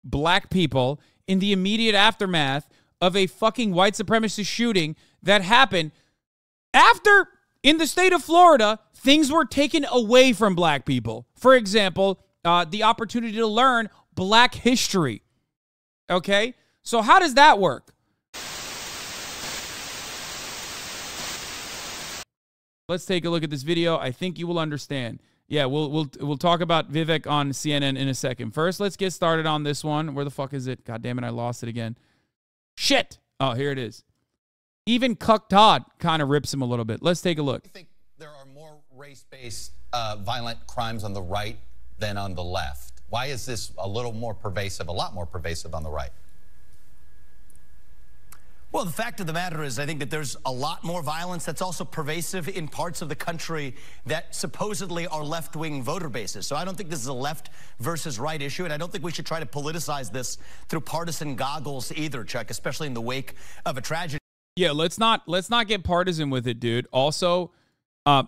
black people in the immediate aftermath of a fucking white supremacist shooting that happened after, in the state of Florida, things were taken away from black people. For example, the opportunity to learn black history. Okay? So how does that work? Let's take a look at this video. I think you will understand. Yeah, we'll talk about Vikvek on CNN in a second. First, let's get started on this one. Where the fuck is it? God damn it, I lost it again. Shit! Oh, here it is. Even Cuck Todd kind of rips him a little bit. Let's take a look. I think there are more race-based violent crimes on the right than on the left. Why is this a little more pervasive, a lot more pervasive on the right? Well, the fact of the matter is, I think that there's a lot more violence that's also pervasive in parts of the country that supposedly are left-wing voter bases. So I don't think this is a left versus right issue, and I don't think we should try to politicize this through partisan goggles either, Chuck, especially in the wake of a tragedy. Yeah, let's not get partisan with it, dude. Also,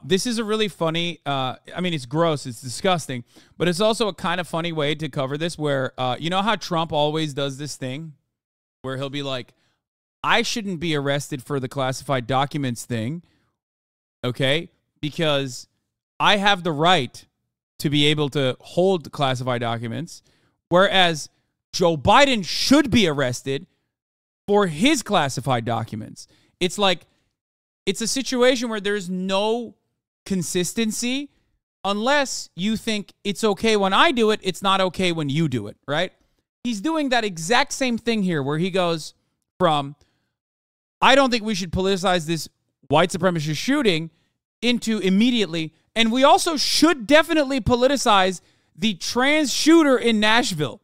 this is a really funny, I mean, it's gross, it's disgusting, but it's also a kind of funny way to cover this where, you know how Trump always does this thing where he'll be like, I shouldn't be arrested for the classified documents thing, okay, because I have the right to be able to hold classified documents, whereas Joe Biden should be arrested for his classified documents. It's like, it's a situation where there's no consistency unless you think it's okay when I do it, it's not okay when you do it, right? He's doing that exact same thing here where he goes from, I don't think we should politicize this white supremacist shooting into immediately, and we also should definitely politicize the trans shooter in Nashville,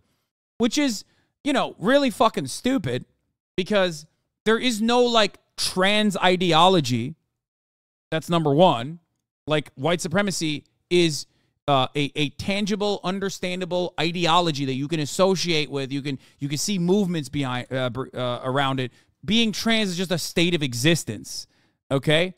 which is, you know, really fucking stupid because there is no, like, trans ideology. That's number one. Like, white supremacy is a tangible, understandable ideology that you can associate with. You can see movements behind around it. Being trans is just a state of existence, okay?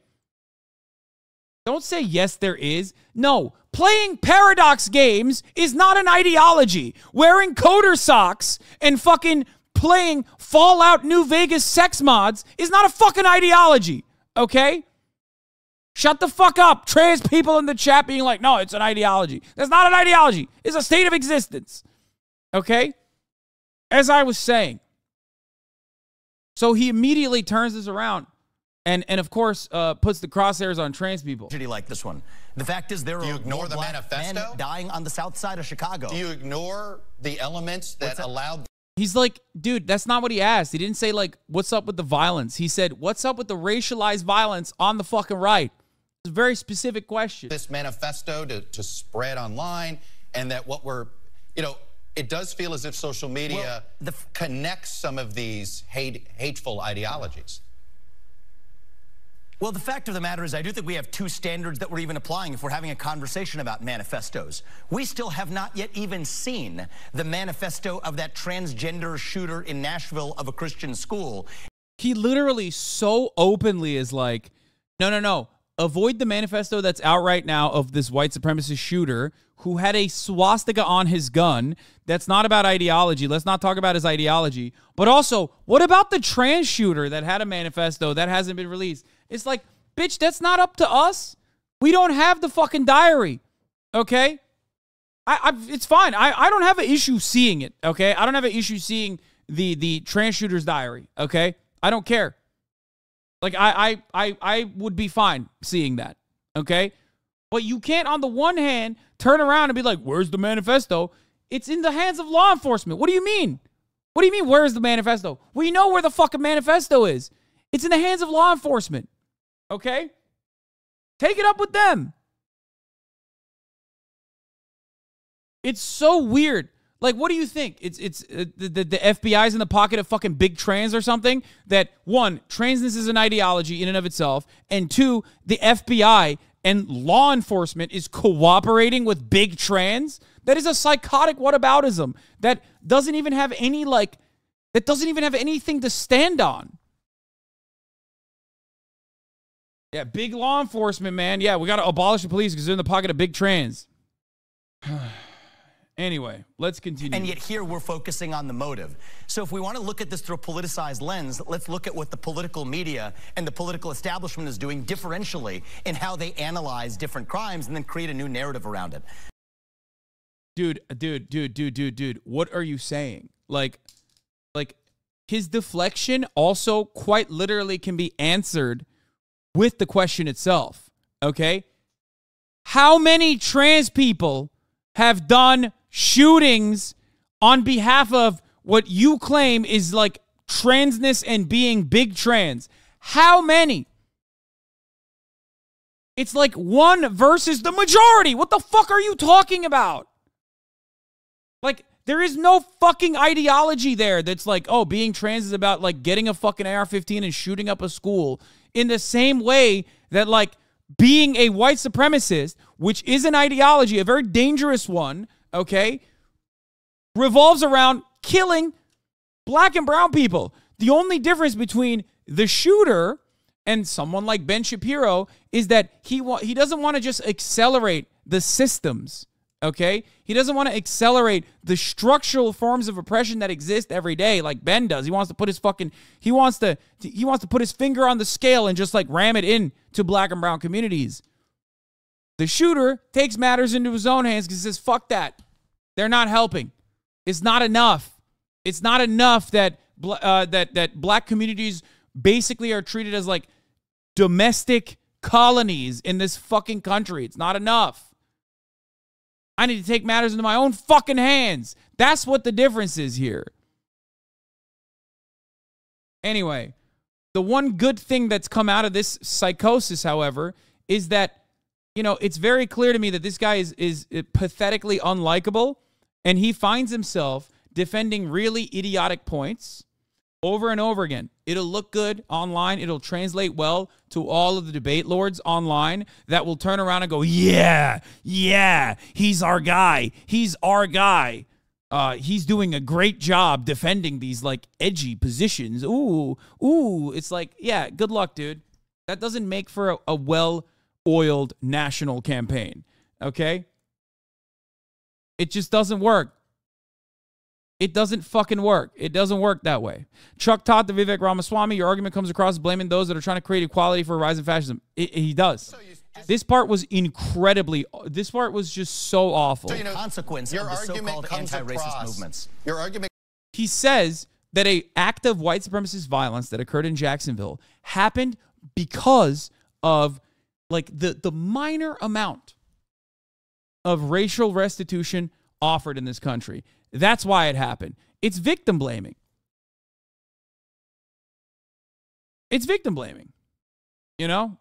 Don't say yes, there is. No, playing paradox games is not an ideology. Wearing coder socks and fucking playing Fallout New Vegas sex mods is not a fucking ideology, okay? Shut the fuck up. Trans people in the chat being like, no, it's an ideology. That's not an ideology. It's a state of existence, okay? As I was saying, so he immediately turns this around and of course, puts the crosshairs on trans people. Like this one. The fact is there are more black men dying on the south side of Chicago. Do you ignore the elements that allowed... He's like, dude, that's not what he asked. He didn't say, like, what's up with the violence? He said, what's up with the racialized violence on the fucking right? It's a very specific question. This manifesto to spread online, and that what we're, you know, it does feel as if social media connects some of these hateful ideologies. Well, the fact of the matter is I do think we have two standards that we're even applying if we're having a conversation about manifestos. We still have not yet even seen the manifesto of that transgender shooter in Nashville of a Christian school. He literally so openly is like, no. Avoid the manifesto that's out right now of this white supremacist shooter who had a swastika on his gun. That's not about ideology. Let's not talk about his ideology. But also, what about the trans shooter that had a manifesto that hasn't been released? It's like, bitch, that's not up to us. We don't have the fucking diary, okay? It's fine. I don't have an issue seeing it, okay? I don't have an issue seeing the trans shooter's diary, okay? I don't care. Like, I would be fine seeing that, okay? But you can't, on the one hand, turn around and be like, where's the manifesto? It's in the hands of law enforcement. What do you mean? What do you mean, where's the manifesto? We know where the fucking manifesto is. It's in the hands of law enforcement, okay? Take it up with them. It's so weird. Like, what do you think? It's the FBI's in the pocket of fucking big trans or something? That, one, transness is an ideology in and of itself, and two, the FBI and law enforcement is cooperating with big trans? That is a psychotic whataboutism that doesn't even have any, like, that doesn't even have anything to stand on. Yeah, big law enforcement, man. Yeah, we got to abolish the police because they're in the pocket of big trans. Anyway, let's continue. And yet here we're focusing on the motive. So if we want to look at this through a politicized lens, let's look at what the political media and the political establishment is doing differentially in how they analyze different crimes and then create a new narrative around it. Dude, what are you saying? Like his deflection also quite literally can be answered with the question itself, okay? How many trans people have done shootings on behalf of what you claim is like transness and being big trans? How many? It's like one versus the majority. What the fuck are you talking about? Like, there is no fucking ideology there that's like, oh, being trans is about like getting a fucking AR-15 and shooting up a school, in the same way that like being a white supremacist, which is an ideology, a very dangerous one, okay, revolves around killing black and brown people. The only difference between the shooter and someone like Ben Shapiro is that he doesn't want to just accelerate the systems, okay? He doesn't want to accelerate the structural forms of oppression that exist every day like Ben does. He wants to put his he wants to put his finger on the scale and just like ram it in to black and brown communities. The shooter takes matters into his own hands because he says, fuck that. They're not helping. It's not enough. It's not enough that that black communities basically are treated as like domestic colonies in this fucking country. It's not enough. I need to take matters into my own fucking hands. That's what the difference is here. Anyway, the one good thing that's come out of this psychosis, however, is that, you know, it's very clear to me that this guy is pathetically unlikable, and he finds himself defending really idiotic points over and over again. It'll look good online. It'll translate well to all of the debate lords online that will turn around and go, yeah, he's our guy. He's our guy. He's doing a great job defending these like edgy positions. Ooh. It's like, yeah, good luck, dude. That doesn't make for a well-oiled national campaign, okay? It just doesn't work. It doesn't fucking work. It doesn't work that way. Chuck taught the Vikvek Ramaswamy, your argument comes across as blaming those that are trying to create equality for a rise in fascism. He does. This part was this part was just so awful. So, you know, consequence of the so-called anti-racist movements. Your argument. He says that an act of white supremacist violence that occurred in Jacksonville happened because of like the minor amount of racial restitution offered in this country. That's why it happened. It's victim blaming. It's victim blaming. You know?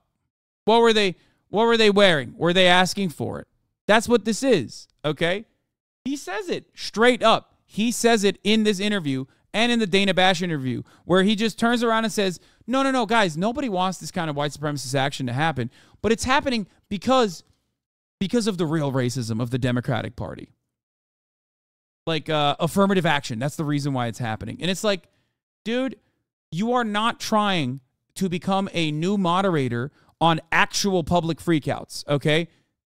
What were they wearing? Were they asking for it? That's what this is, okay? He says it straight up. He says it in this interview and in the Dana Bash interview, where he just turns around and says, no, guys, nobody wants this kind of white supremacist action to happen, but it's happening because of the real racism of the Democratic Party. Like affirmative action. That's the reason why it's happening. And it's like, dude, you are not trying to become a new moderator on actual public freakouts, okay?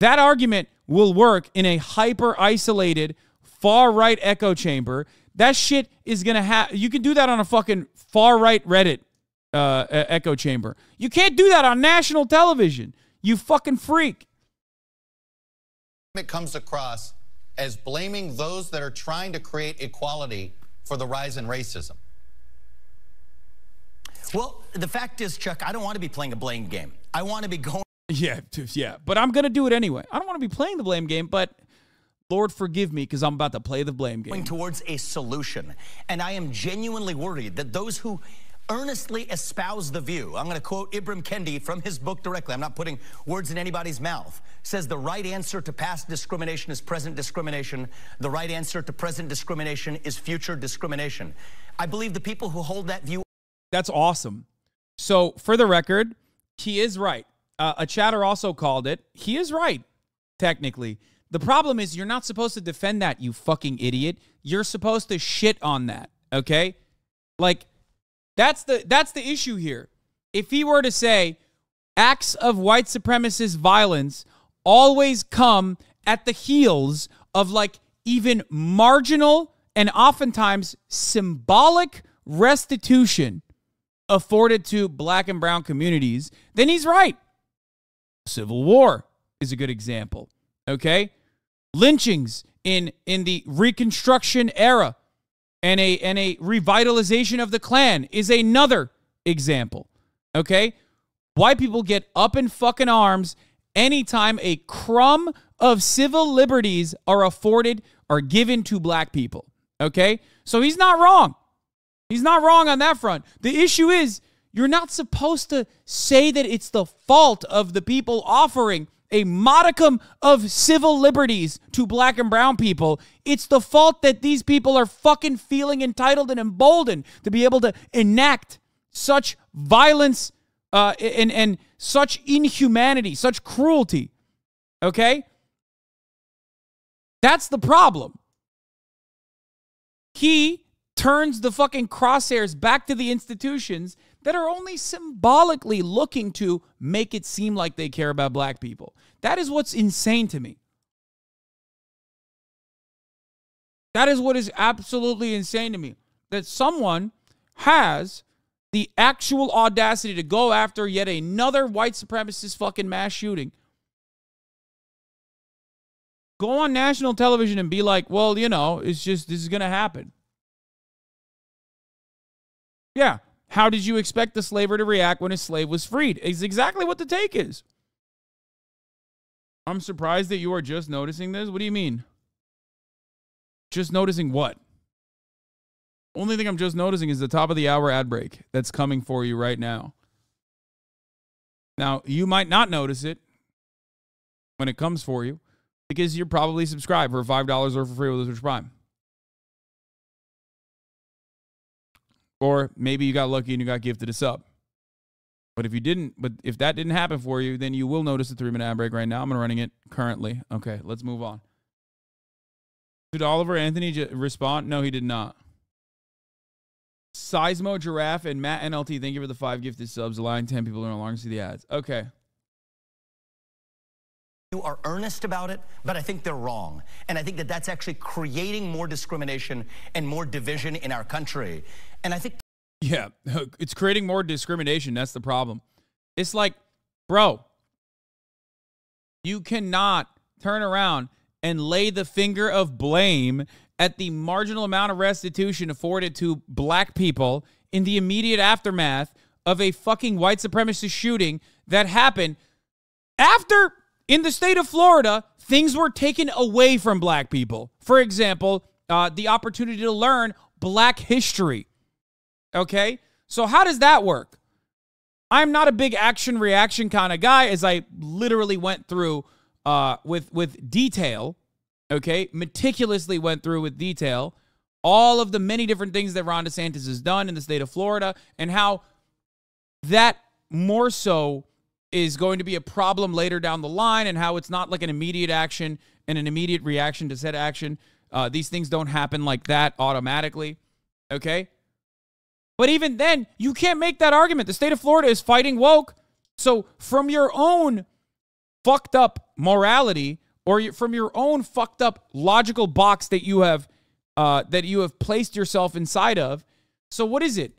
That argument will work in a hyper-isolated, far-right echo chamber. That shit is going to have... You can do that on a fucking far-right Reddit echo chamber. You can't do that on national television. You fucking freak. It comes across as blaming those that are trying to create equality for the rise in racism. Well, the fact is, Chuck, I don't want to be playing a blame game. I want to be going... Yeah, but I'm going to do it anyway. I don't want to be playing the blame game, but Lord forgive me because I'm about to play the blame game. ...towards a solution. And I am genuinely worried that those who earnestly espouse the view, I'm going to quote Ibram Kendi from his book directly, I'm not putting words in anybody's mouth, says the right answer to past discrimination is present discrimination. The right answer to present discrimination is future discrimination. I believe the people who hold that view... That's awesome. So, for the record, he is right. A chatter also called it. He is right, technically. The problem is you're not supposed to defend that, you fucking idiot. You're supposed to shit on that, okay? Like... That's the issue here. If he were to say acts of white supremacist violence always come at the heels of like even marginal and oftentimes symbolic restitution afforded to black and brown communities, then he's right. Civil War is a good example, okay? Lynchings in the Reconstruction era and a revitalization of the Klan is another example, okay? White people get up in fucking arms anytime a crumb of civil liberties are afforded or given to black people, okay? So he's not wrong. He's not wrong on that front. The issue is you're not supposed to say that it's the fault of the people offering a modicum of civil liberties to black and brown people. It's the fault that these people are fucking feeling entitled and emboldened to be able to enact such violence and such inhumanity, such cruelty. Okay? That's the problem. He turns the fucking crosshairs back to the institutions that are only symbolically looking to make it seem like they care about black people. That is what's insane to me. That is what is absolutely insane to me. That someone has the actual audacity to go after yet another white supremacist fucking mass shooting. Go on national television and be like, well, you know, it's just, this is going to happen. Yeah. How did you expect the slaver to react when his slave was freed? It's exactly what the take is. I'm surprised that you are just noticing this. What do you mean? Just noticing what? Only thing I'm just noticing is the top of the hour ad break that's coming for you right now. Now, you might not notice it when it comes for you because you're probably subscribed for $5 or for free with Twitch Prime. Or maybe you got lucky and you got gifted a sub. But if that didn't happen for you, then you will notice the 3-minute ad break right now. I'm running it currently. Okay, let's move on. Did Oliver Anthony respond? No, he did not. Seismo Giraffe and Matt NLT, thank you for the 5 gifted subs, allowing 10 people to no longer see the ads. Okay. You are earnest about it, but I think they're wrong. And I think that that's actually creating more discrimination and more division in our country. And I think... Yeah, it's creating more discrimination. That's the problem. It's like, bro, you cannot turn around and lay the finger of blame at the marginal amount of restitution afforded to black people in the immediate aftermath of a fucking white supremacist shooting that happened after, in the state of Florida, things were taken away from black people. For example, the opportunity to learn black history. Okay? So how does that work? I'm not a big action reaction kind of guy, as I literally went through with detail. Okay, meticulously went through with detail all of the many different things that Ron DeSantis has done in the state of Florida and how that more so is going to be a problem later down the line and how it's not like an immediate action and an immediate reaction to said action. These things don't happen like that automatically, okay? But even then, you can't make that argument. The state of Florida is fighting woke. So from your own fucked up morality or from your own fucked up logical box that you have placed yourself inside of. So what is it?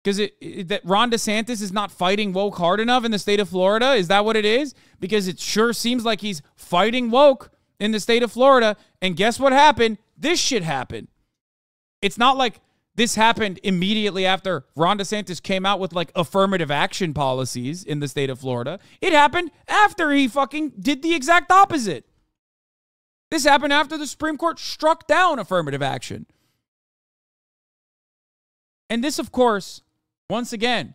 Because that Ron DeSantis is not fighting woke hard enough in the state of Florida? Is that what it is? Because it sure seems like he's fighting woke in the state of Florida. And guess what happened? This shit happened. It's not like this happened immediately after Ron DeSantis came out with like affirmative action policies in the state of Florida. It happened after he fucking did the exact opposite. This happened after the Supreme Court struck down affirmative action. And this, of course, once again,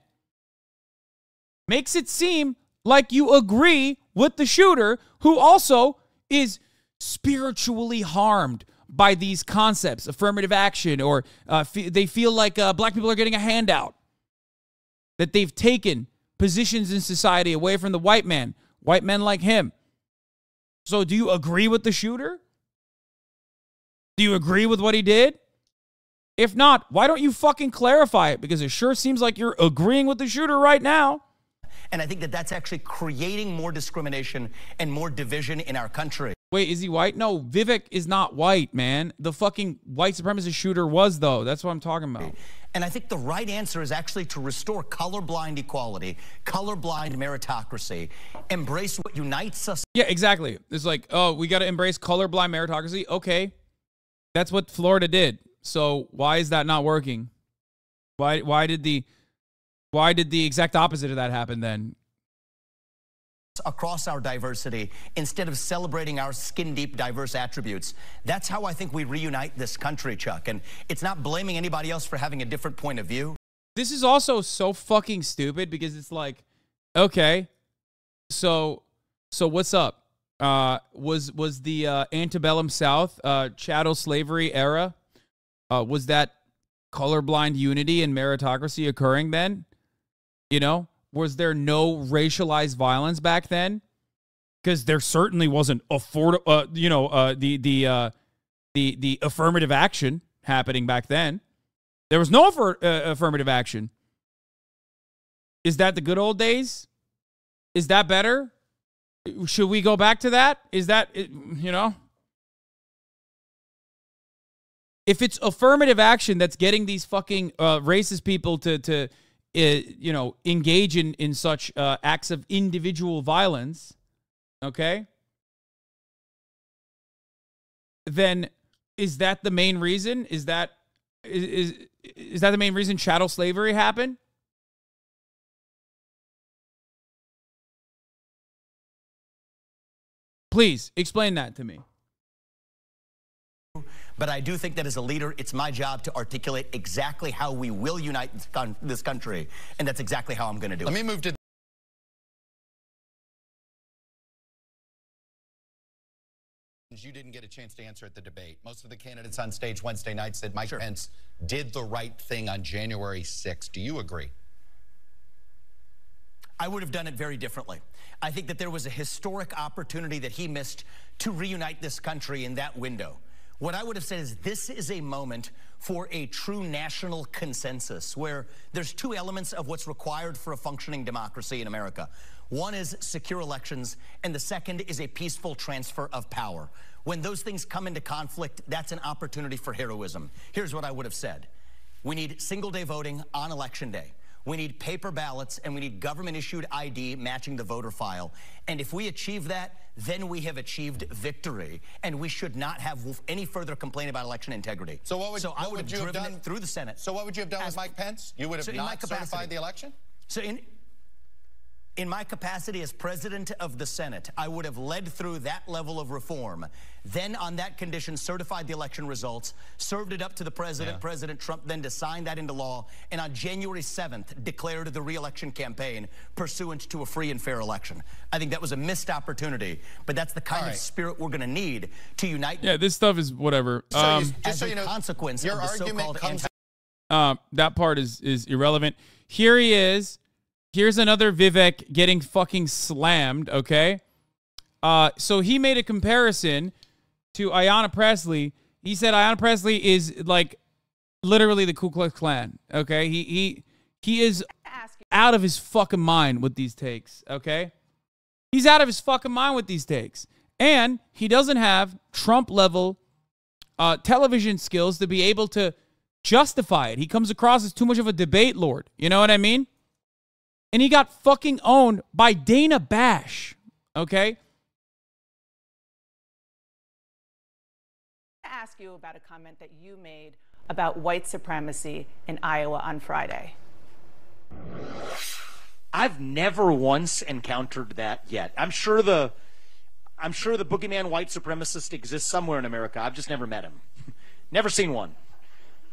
makes it seem like you agree with the shooter who also is spiritually harmed by these concepts, affirmative action, or they feel like black people are getting a handout, that they've taken positions in society away from the white man, white men like him. So do you agree with the shooter? Do you agree with what he did? If not, why don't you fucking clarify it? Because it sure seems like you're agreeing with the shooter right now. And I think that that's actually creating more discrimination and more division in our country. Wait, is he white? No, Vivek is not white, man. The fucking white supremacist shooter was, though. That's what I'm talking about. And I think the right answer is actually to restore colorblind equality, colorblind meritocracy, embrace what unites us. Yeah, exactly. It's like, oh, we got to embrace colorblind meritocracy. Okay. That's what Florida did. So why is that not working? Why did the exact opposite of that happen then? Across our diversity, instead of celebrating our skin-deep diverse attributes. That's how I think we reunite this country, Chuck. And it's not blaming anybody else for having a different point of view. This is also so fucking stupid because it's like, okay, so what's up? Was the antebellum South, chattel slavery era, was that colorblind unity and meritocracy occurring then? You know? Was there no racialized violence back then? Because there certainly wasn't the affirmative action happening back then. There was no affirmative action. Is that the good old days? Is that better? Should we go back to that? Is that, you know? If it's affirmative action that's getting these fucking racist people to engage in such acts of individual violence, okay? Then is that the main reason? Is that the main reason chattel slavery happened? Please explain that to me. But I do think that as a leader, it's my job to articulate exactly how we will unite this country. And that's exactly how I'm going to do it. Let me move to you didn't get a chance to answer at the debate. Most of the candidates on stage Wednesday night said Mike Pence did the right thing on January 6th. Do you agree? I would have done it very differently. I think that there was a historic opportunity that he missed to reunite this country in that window. What I would have said is this is a moment for a true national consensus where there's two elements of what's required for a functioning democracy in America. One is secure elections, and the second is a peaceful transfer of power. When those things come into conflict, that's an opportunity for heroism. Here's what I would have said. We need single-day voting on Election Day. We need paper ballots, and we need government-issued ID matching the voter file. And if we achieve that, then we have achieved victory, and we should not have any further complaint about election integrity. So what would you have done through the Senate? So what would you have done with Mike Pence? You would have not certified the election? So in my capacity as president of the Senate, I would have led through that level of reform. Then on that condition, certified the election results, served it up to the president, President Trump, then to sign that into law, and on January 7th, declared the re-election campaign pursuant to a free and fair election. I think that was a missed opportunity, but that's the kind of spirit we're going to need to unite. Yeah, this stuff is whatever. So just so you know, consequence of the so-called that part is irrelevant. Here he is. Here's another Vivek getting fucking slammed, okay? So he made a comparison to Ayanna Pressley. He said Ayanna Pressley is like literally the Ku Klux Klan, okay? He is out of his fucking mind with these takes, okay? He's out of his fucking mind with these takes. And he doesn't have Trump-level television skills to be able to justify it. He comes across as too much of a debate lord. You know what I mean? And he got fucking owned by Dana Bash, okay? I ask you about a comment that you made about white supremacy in Iowa on Friday. I've never once encountered that yet. I'm sure the boogeyman white supremacist exists somewhere in America. I've just never met him. Never seen one.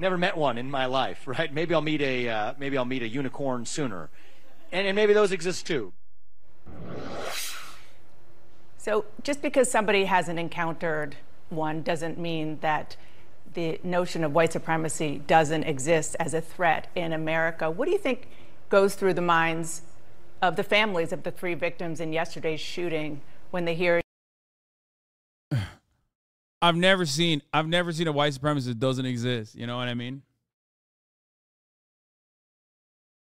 Never met one in my life, right? Maybe I'll meet a unicorn sooner. And maybe those exist too. So just because somebody hasn't encountered one doesn't mean that the notion of white supremacy doesn't exist as a threat in America. What do you think goes through the minds of the families of the 3 victims in yesterday's shooting when they hear? I've never seen a white supremacist that doesn't exist. You know what I mean?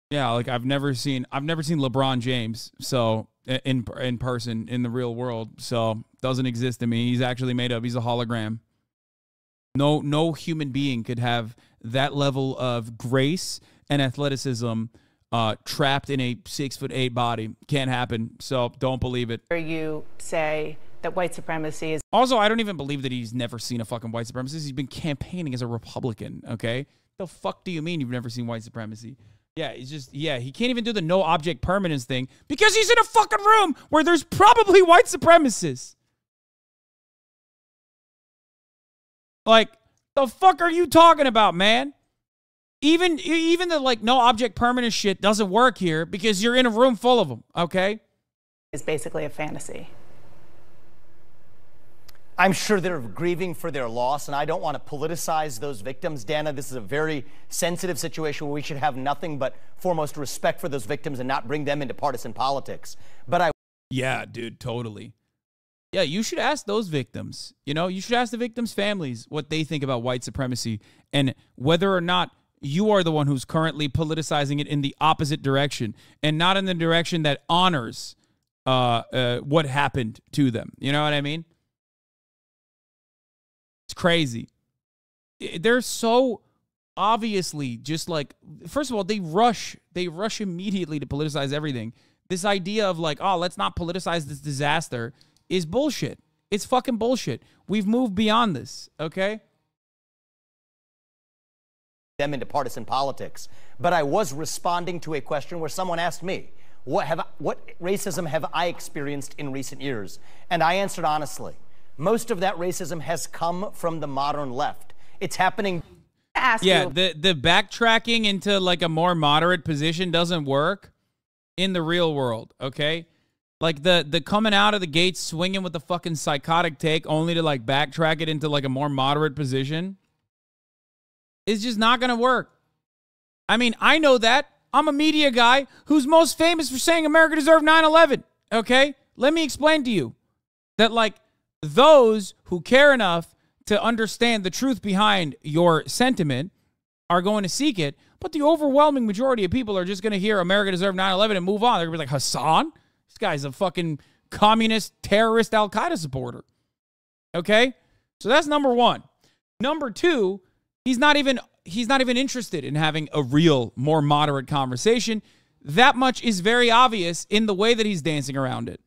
Yeah, like I've never seen LeBron James so in person in the real world. So doesn't exist to me. He's actually made up. He's a hologram. No human being could have that level of grace and athleticism trapped in a 6'8" body. Can't happen. So don't believe it. You say that white supremacy is also. I don't even believe that he's never seen a fucking white supremacist. He's been campaigning as a Republican. Okay, the fuck do you mean you've never seen white supremacy? Yeah, he's just he can't even do the no object permanence thing because he's in a fucking room where there's probably white supremacists. Like, the fuck are you talking about, man? Even the like no object permanence shit doesn't work here because you're in a room full of them, okay? Is basically a fantasy. I'm sure they're grieving for their loss, and I don't want to politicize those victims. Dana, this is a very sensitive situation where we should have nothing but foremost respect for those victims and not bring them into partisan politics. But yeah, dude, totally. Yeah, you should ask those victims. You know, you should ask the victims' families what they think about white supremacy and whether or not you are the one who's currently politicizing it in the opposite direction and not in the direction that honors what happened to them. You know what I mean? It's crazy. They're so obviously just like, first of all, they rush immediately to politicize everything. This idea of like, oh, let's not politicize this disaster is bullshit. It's fucking bullshit. We've moved beyond this, okay? Them into partisan politics. But I was responding to a question where someone asked me, what racism have I experienced in recent years? And I answered honestly. Most of that racism has come from the modern left. It's happening. The backtracking into like a more moderate position doesn't work in the real world, okay? Like the coming out of the gates swinging with the fucking psychotic take only to like backtrack it into like a more moderate position is just not going to work. I mean, I know that. I'm a media guy who's most famous for saying America deserved 9/11, okay? Let me explain to you that like those who care enough to understand the truth behind your sentiment are going to seek it, but the overwhelming majority of people are just going to hear America deserved 9/11 and move on. They're going to be like, Hasan? This guy's a fucking communist, terrorist, Al-Qaeda supporter. Okay? So that's number one. Number two, he's not even interested in having a real, more moderate conversation. That much is very obvious in the way that he's dancing around it.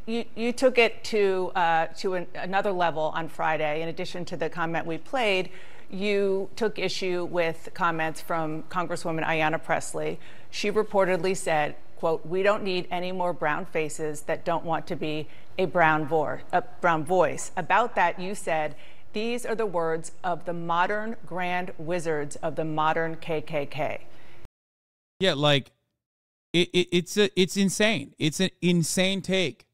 You took it to another level on Friday. In addition to the comment we played, you took issue with comments from Congresswoman Ayanna Pressley. She reportedly said, quote, "We don't need any more brown faces that don't want to be a brown voice." About that, you said, "These are the words of the modern grand wizards of the modern KKK." Yeah, like it's insane. It's an insane take.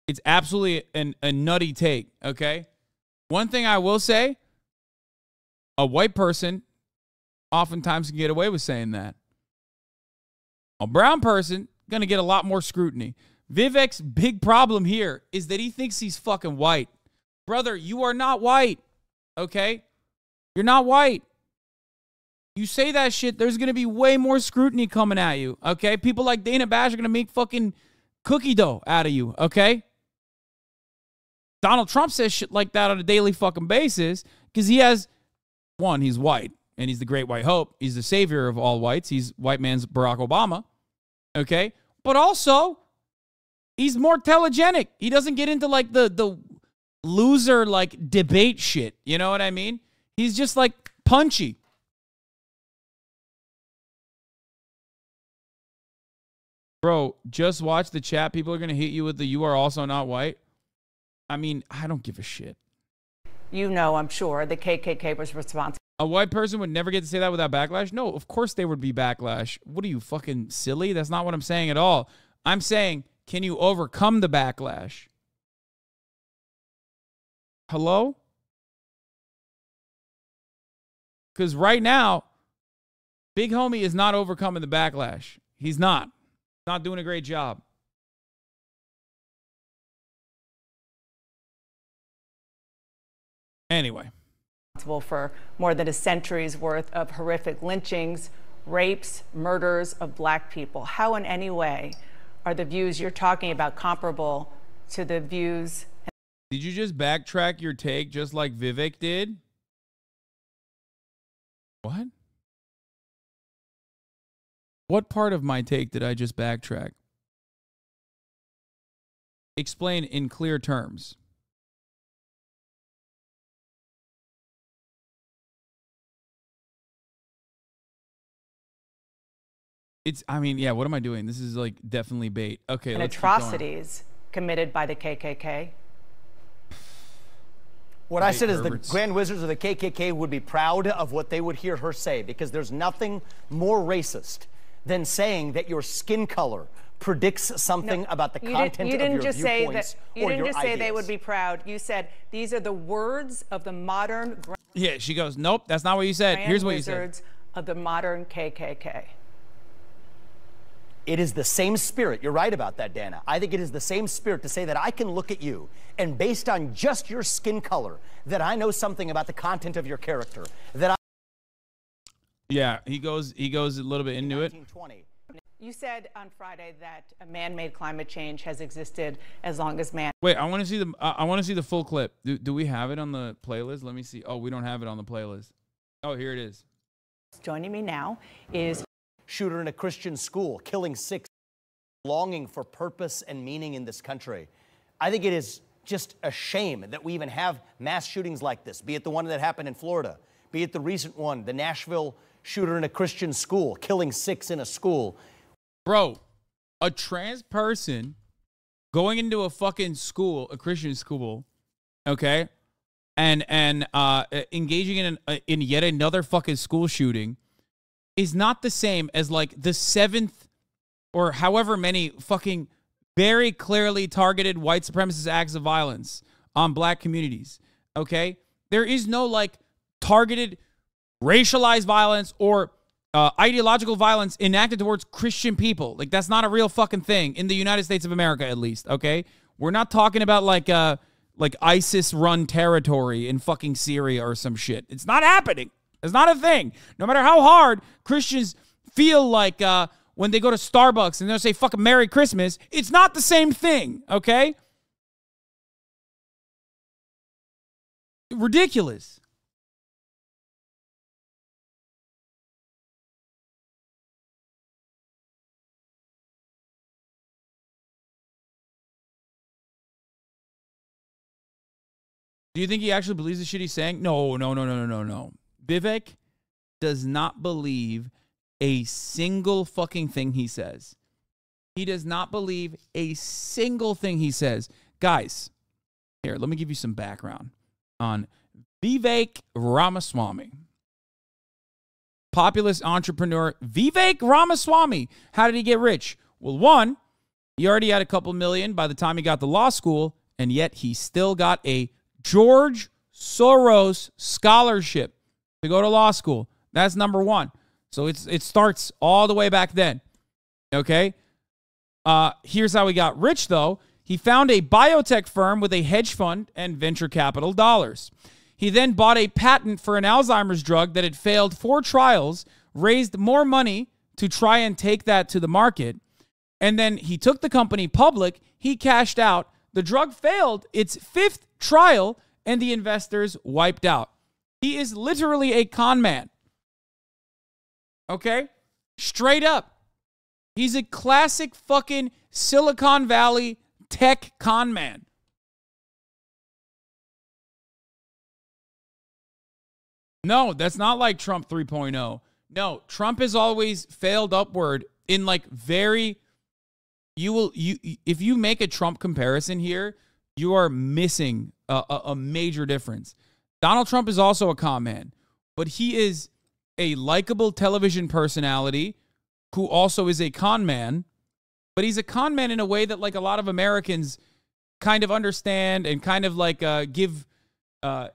It's absolutely a nutty take, okay? One thing I will say, a white person oftentimes can get away with saying that. A brown person going to get a lot more scrutiny. Vivek's big problem here is that he thinks he's fucking white. Brother, you are not white, okay? You're not white. You say that shit, there's going to be way more scrutiny coming at you, okay? People like Dana Bash are going to make fucking cookie dough out of you, okay? Donald Trump says shit like that on a daily fucking basis because he has, one, he's white, and he's the great white hope. He's the savior of all whites. He's white man's Barack Obama, okay? But also, he's more telegenic. He doesn't get into, like, the loser, like, debate shit. You know what I mean? He's just, like, punchy. Bro, just watch the chat. People are going to hit you with the "you are also not white." I mean, I don't give a shit. You know, I'm sure the KKK was responsible. A white person would never get to say that without backlash? No, of course there would be backlash. What are you, fucking silly? That's not what I'm saying at all. I'm saying, can you overcome the backlash? Hello? Because right now, Big Homie is not overcoming the backlash. He's not. Not doing a great job. Anyway. For more than a century's worth of horrific lynchings. rapes, murders of black people. How in any way are the views you're talking about comparable to the views? Did you just backtrack your take just like Vivek did? What? What part of my take did I just backtrack? Explain in clear terms. I mean, yeah, what am I doing? This is like definitely bait. Okay, and atrocities committed by the KKK. What I said is the Grand Wizards of the KKK would be proud of what they would hear her say, because there's nothing more racist than saying that your skin color predicts something about the content of your viewpoints you didn't just say they would be proud. You said these are the words of the modern. Yeah, she goes, nope, that's not what you said. Here's what you said. Wizards of the modern KKK. It is the same spirit. You're right about that, Dana. I think it is the same spirit to say that I can look at you and based on just your skin color, that I know something about the content of your character. Yeah, he goes a little bit into it. You said on Friday that a man-made climate change has existed as long as man. Wait, I want to see the full clip. Do we have it on the playlist? Let me see. Oh, we don't have it on the playlist. Oh, here it is. Joining me now is shooter in a Christian school, killing 6, longing for purpose and meaning in this country. I think it is just a shame that we even have mass shootings like this, be it the one that happened in Florida, be it the recent one, the Nashville shooter in a Christian school, killing 6 in a school. Bro, a trans person going into a fucking school, a Christian school, okay, and engaging in yet another fucking school shooting is not the same as like the 7th or however many fucking very clearly targeted white supremacist acts of violence on black communities, okay? There is no like targeted racialized violence or ideological violence enacted towards Christian people. Like that's not a real fucking thing in the United States of America, at least, okay? We're not talking about like ISIS-run territory in fucking Syria or some shit. It's not happening. It's not a thing. No matter how hard Christians feel like when they go to Starbucks and they'll say fucking Merry Christmas, it's not the same thing, okay? Ridiculous. Do you think he actually believes the shit he's saying? No. Vivek does not believe a single fucking thing he says. He does not believe a single thing he says. Guys, here, let me give you some background on Vikvek Ramaswamy. Populist entrepreneur Vikvek Ramaswamy. How did he get rich? Well, one, he already had a couple million by the time he got to law school, and yet he still got a George Soros scholarship to go to law school. That's number one. So it starts all the way back then. Okay? Here's how he got rich, though. He found a biotech firm with a hedge fund and venture capital dollars. He then bought a patent for an Alzheimer's drug that had failed 4 trials, raised more money to try and take that to the market, and then he took the company public. He cashed out. The drug failed its 5th trial, and the investors wiped out. He is literally a con man. Okay? Straight up. He's a classic fucking Silicon Valley tech con man. No, that's not like Trump 3.0. No, Trump has always failed upward in like very... if you make a Trump comparison here, you are missing a major difference. Donald Trump is also a con man, but he is a likable television personality who also is a con man, but he's a con man in a way that like a lot of Americans kind of understand and kind of like give a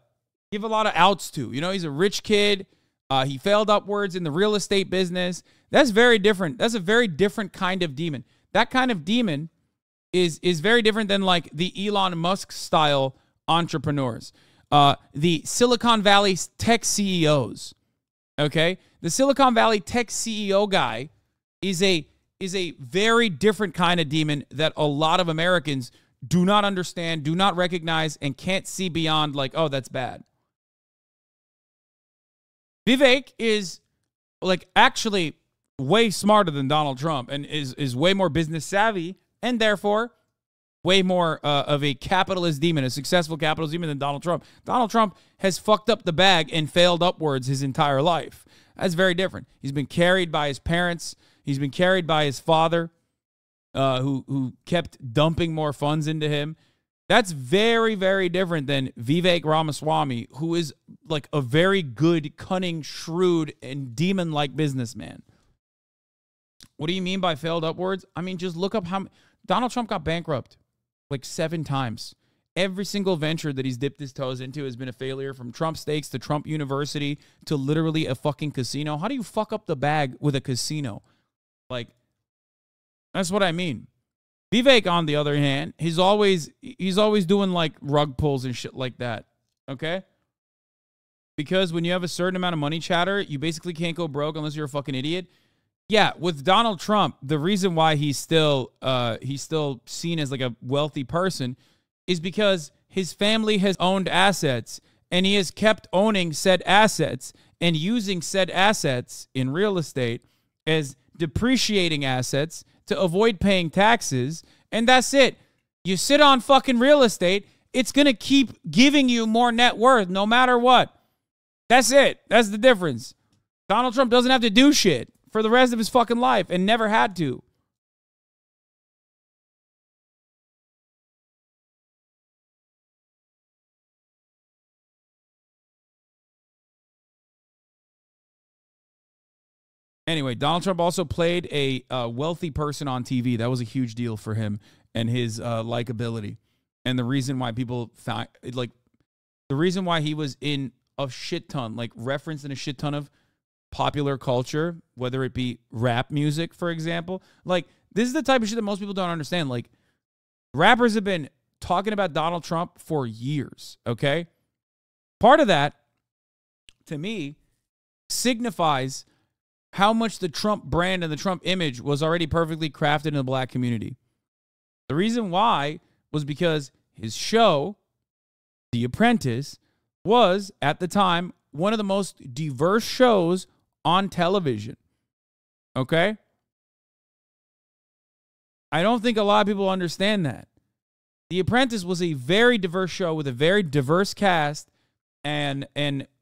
lot of outs to. You know, he's a rich kid. He failed upwards in the real estate business. That's very different. That's a very different kind of demon. That kind of demon is very different than like the Elon Musk style entrepreneurs, the Silicon Valley tech CEOs. Okay, The Silicon Valley tech CEO guy is a very different kind of demon that a lot of Americans do not understand, do not recognize, and can't see beyond like, oh, that's bad. Vivek is like actually way smarter than Donald Trump and is way more business savvy and therefore way more of a capitalist demon, a successful capitalist demon than Donald Trump. Donald Trump has fucked up the bag and failed upwards his entire life. That's very different. He's been carried by his parents. He's been carried by his father, who kept dumping more funds into him. That's very, very different than Vikvek Ramaswamy, who is like a very good, cunning, shrewd, and demon-like businessman. What do you mean by failed upwards? I mean, just look up how Donald Trump got bankrupt like 7 times. Every single venture that he's dipped his toes into has been a failure, from Trump Steaks to Trump University to literally a fucking casino. How do you fuck up the bag with a casino? Like, that's what I mean. Vivek, on the other hand, he's always doing like rug pulls and shit like that. Okay? Because when you have a certain amount of money chatter, you basically can't go broke unless you're a fucking idiot. Yeah, with Donald Trump, the reason why he's still seen as like a wealthy person is because his family has owned assets and he has kept owning said assets and using said assets in real estate as depreciating assets to avoid paying taxes, and that's it. You sit on fucking real estate, it's going to keep giving you more net worth no matter what. That's it. That's the difference. Donald Trump doesn't have to do shit for the rest of his fucking life and never had to. Anyway, Donald Trump also played a wealthy person on TV. That was a huge deal for him and his likability. And the reason why people found, like, the reason why he was in a shit ton, like referenced in a shit ton of popular culture, whether it be rap music, for example. Like, this is the type of shit that most people don't understand. Like, rappers have been talking about Donald Trump for years, okay? Part of that, to me, signifies how much the Trump brand and the Trump image was already perfectly crafted in the black community. The reason why was because his show, The Apprentice, was, at the time, one of the most diverse shows on television. Okay? I don't think a lot of people understand that. The Apprentice was a very diverse show with a very diverse cast and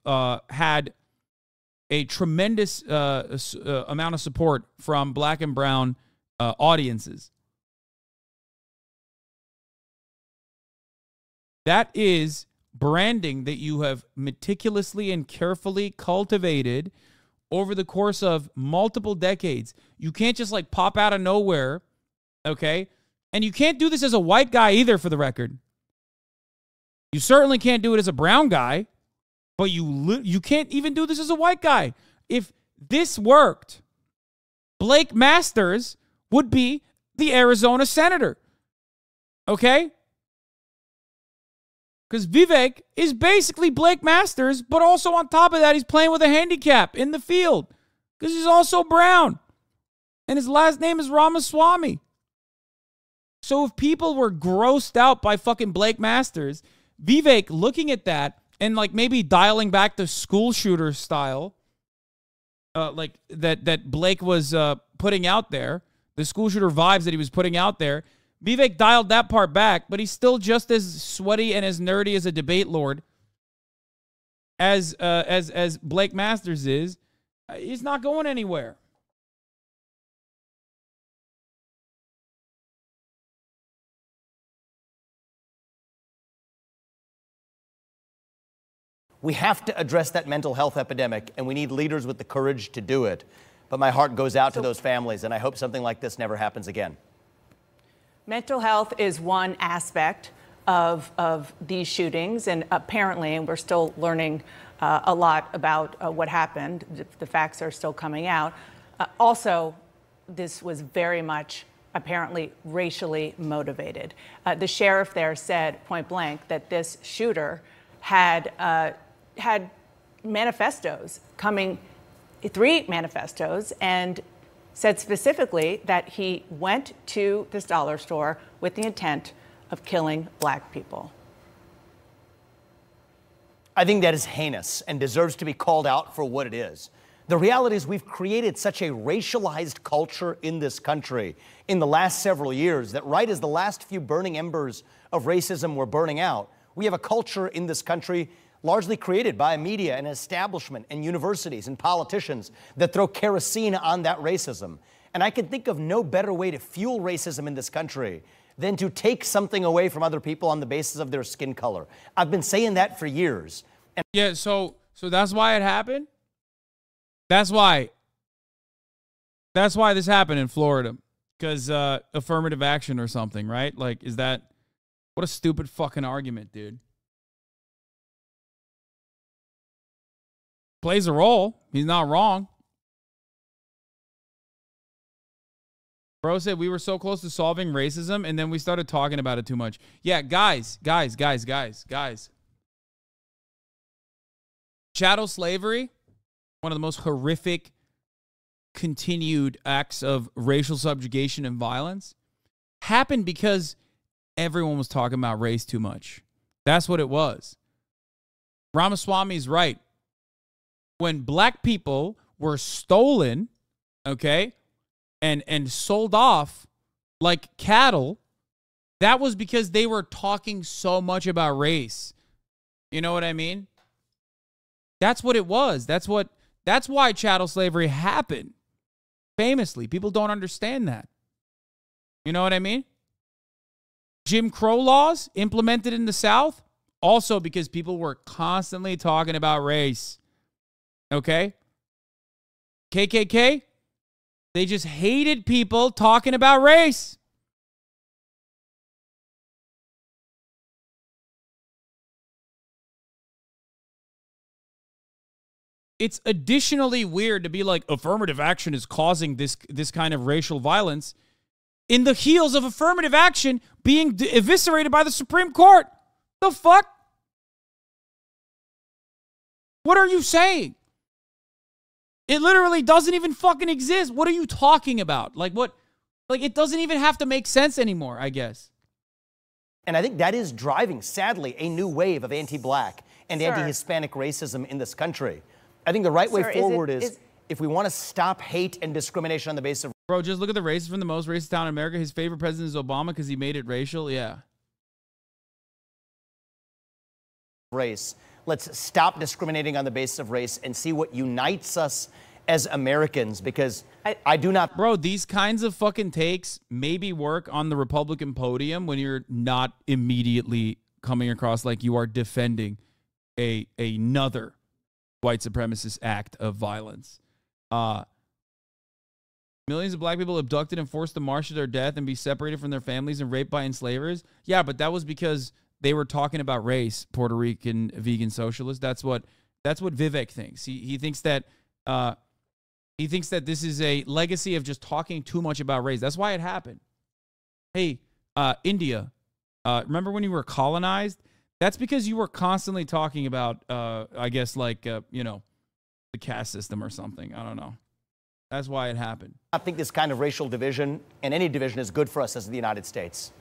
had a tremendous amount of support from black and brown audiences. That is branding that you have meticulously and carefully cultivated over the course of multiple decades. You can't just like pop out of nowhere, okay? And you can't do this as a white guy either, for the record. You certainly can't do it as a brown guy. But you can't even do this as a white guy. If this worked, Blake Masters would be the Arizona senator. Okay? Because Vivek is basically Blake Masters, but also on top of that, he's playing with a handicap in the field. Because he's also brown. And his last name is Ramaswamy. So if people were grossed out by fucking Blake Masters, Vivek looking at that, and like maybe dialing back the school shooter style, like that Blake was putting out there, the school shooter vibes that he was putting out there, Vivek dialed that part back, but he's still just as sweaty and as nerdy as a debate lord as Blake Masters is. He's not going anywhere. We have to address that mental health epidemic, and we need leaders with the courage to do it. But my heart goes out to those families, and I hope something like this never happens again. Mental health is one aspect of these shootings, and apparently, and we're still learning a lot about what happened. The facts are still coming out. Also, this was very much apparently racially motivated. The sheriff there said point blank that this shooter had manifestos coming 3 manifestos and said specifically that he went to this dollar store with the intent of killing black people. I think that is heinous and deserves to be called out for what it is. The reality is we've created such a racialized culture in this country in the last several years that right as the last few burning embers of racism were burning out, we have a culture in this country largely created by media and establishment and universities and politicians that throw kerosene on that racism. And I can think of no better way to fuel racism in this country than to take something away from other people on the basis of their skin color. I've been saying that for years. And yeah, so that's why it happened? That's why this happened in Florida. Because affirmative action or something, right? Like, is that... What a stupid fucking argument, dude. Plays a role. He's not wrong. Bro said we were so close to solving racism, and then we started talking about it too much. Yeah, guys. Chattel slavery, one of the most horrific continued acts of racial subjugation and violence, happened because everyone was talking about race too much. That's what it was. Ramaswamy's right. When black people were stolen, okay, and sold off like cattle, that was because they were talking so much about race. You know what I mean? That's what it was. That's why chattel slavery happened. Famously, people don't understand that. You know what I mean? Jim Crow laws implemented in the South, also because people were constantly talking about race. Okay? KKK, they just hated people talking about race. It's additionally weird to be like, affirmative action is causing this kind of racial violence in the heels of affirmative action being eviscerated by the Supreme Court. The fuck? What are you saying? It literally doesn't even fucking exist. What are you talking about? Like what? Like it doesn't even have to make sense anymore, I guess. And I think that is driving, sadly, a new wave of anti-black and anti-Hispanic racism in this country. I think the right way forward is if we want to stop hate and discrimination on the basis of... Bro, just look at the races from the most racist town in America. His favorite president is Obama because he made it racial. Yeah. Race. Let's stop discriminating on the basis of race and see what unites us as Americans, because I do not... Bro, these kinds of fucking takes maybe work on the Republican podium when you're not immediately coming across like you are defending another white supremacist act of violence. Millions of black people abducted and forced to march to their death and be separated from their families and raped by enslavers. Yeah, but that was because they were talking about race, Puerto Rican vegan socialists. That's what Vivek thinks. He thinks that this is a legacy of just talking too much about race. That's why it happened. Hey, India, remember when you were colonized? That's because you were constantly talking about, I guess, like, you know, the caste system or something. I don't know. That's why it happened. I think this kind of racial division and any division is good for us as the United States.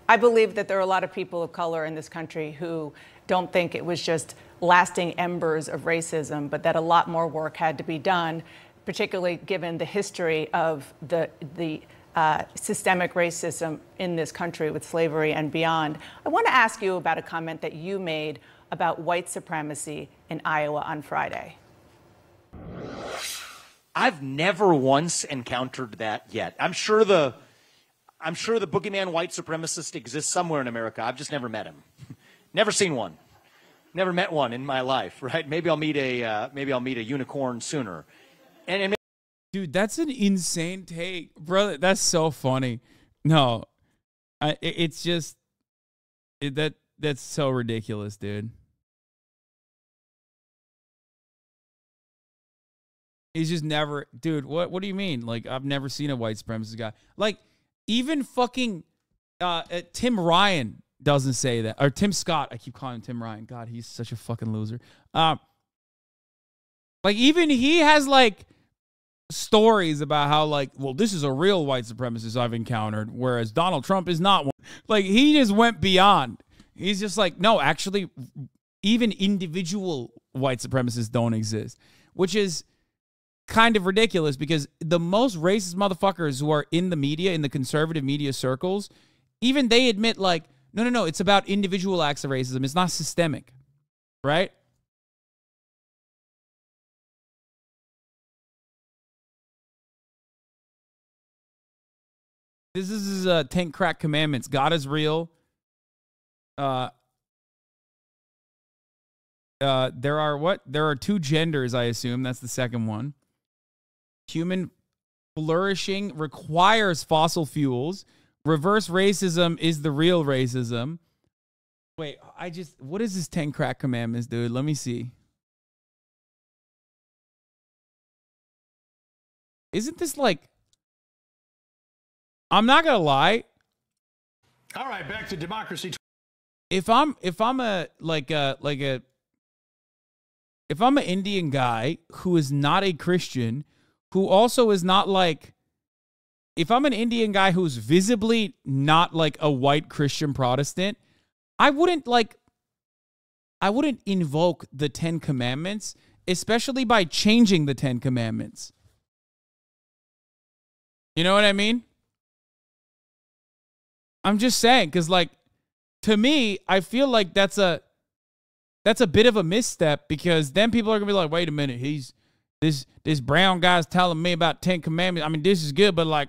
I believe that there are a lot of people of color in this country who don't think it was just lasting embers of racism, but that a lot more work had to be done, particularly given the history of the systemic racism in this country with slavery and beyond. I want to ask you about a comment that you made about white supremacy in Iowa on Friday. I've never once encountered that yet. I'm sure the boogeyman white supremacist exists somewhere in America. I've just never met him. Never seen one. Never met one in my life, right? Maybe I'll meet a unicorn sooner. And dude, that's an insane take, brother. That's so funny. No, it's just that's so ridiculous, dude. He's just never, dude. What do you mean? Like, I've never seen a white supremacist guy. Like, even fucking Tim Ryan doesn't say that, or Tim Scott. I keep calling him Tim Ryan. God, he's such a fucking loser. Like, even he has, like, stories about how, like, well, this is a real white supremacist I've encountered, whereas Donald Trump is not one. Like, he just went beyond. He's just like, no, actually, even individual white supremacists don't exist, which is kind of ridiculous because the most racist motherfuckers who are in the media, in the conservative media circles, even they admit, like, no, it's about individual acts of racism. It's not systemic, right? This is 10 crack commandments. God is real. There are what? There are two genders, I assume. That's the second one. Human flourishing requires fossil fuels. Reverse racism is the real racism. Wait, what is this 10 crack commandments, dude? Let me see. Isn't this like, I'm not gonna lie. All right, back to democracy. If I'm an Indian guy who is not a Christian, who also is not like, if I'm an Indian guy who's visibly not like a white Christian Protestant, I wouldn't invoke the 10 commandments, especially by changing the 10 commandments. You know what I mean? I'm just saying, because, like, to me, I feel like that's a bit of a misstep, because then people are gonna be like, wait a minute, this brown guy's telling me about 10 commandments. I mean, this is good, but, like,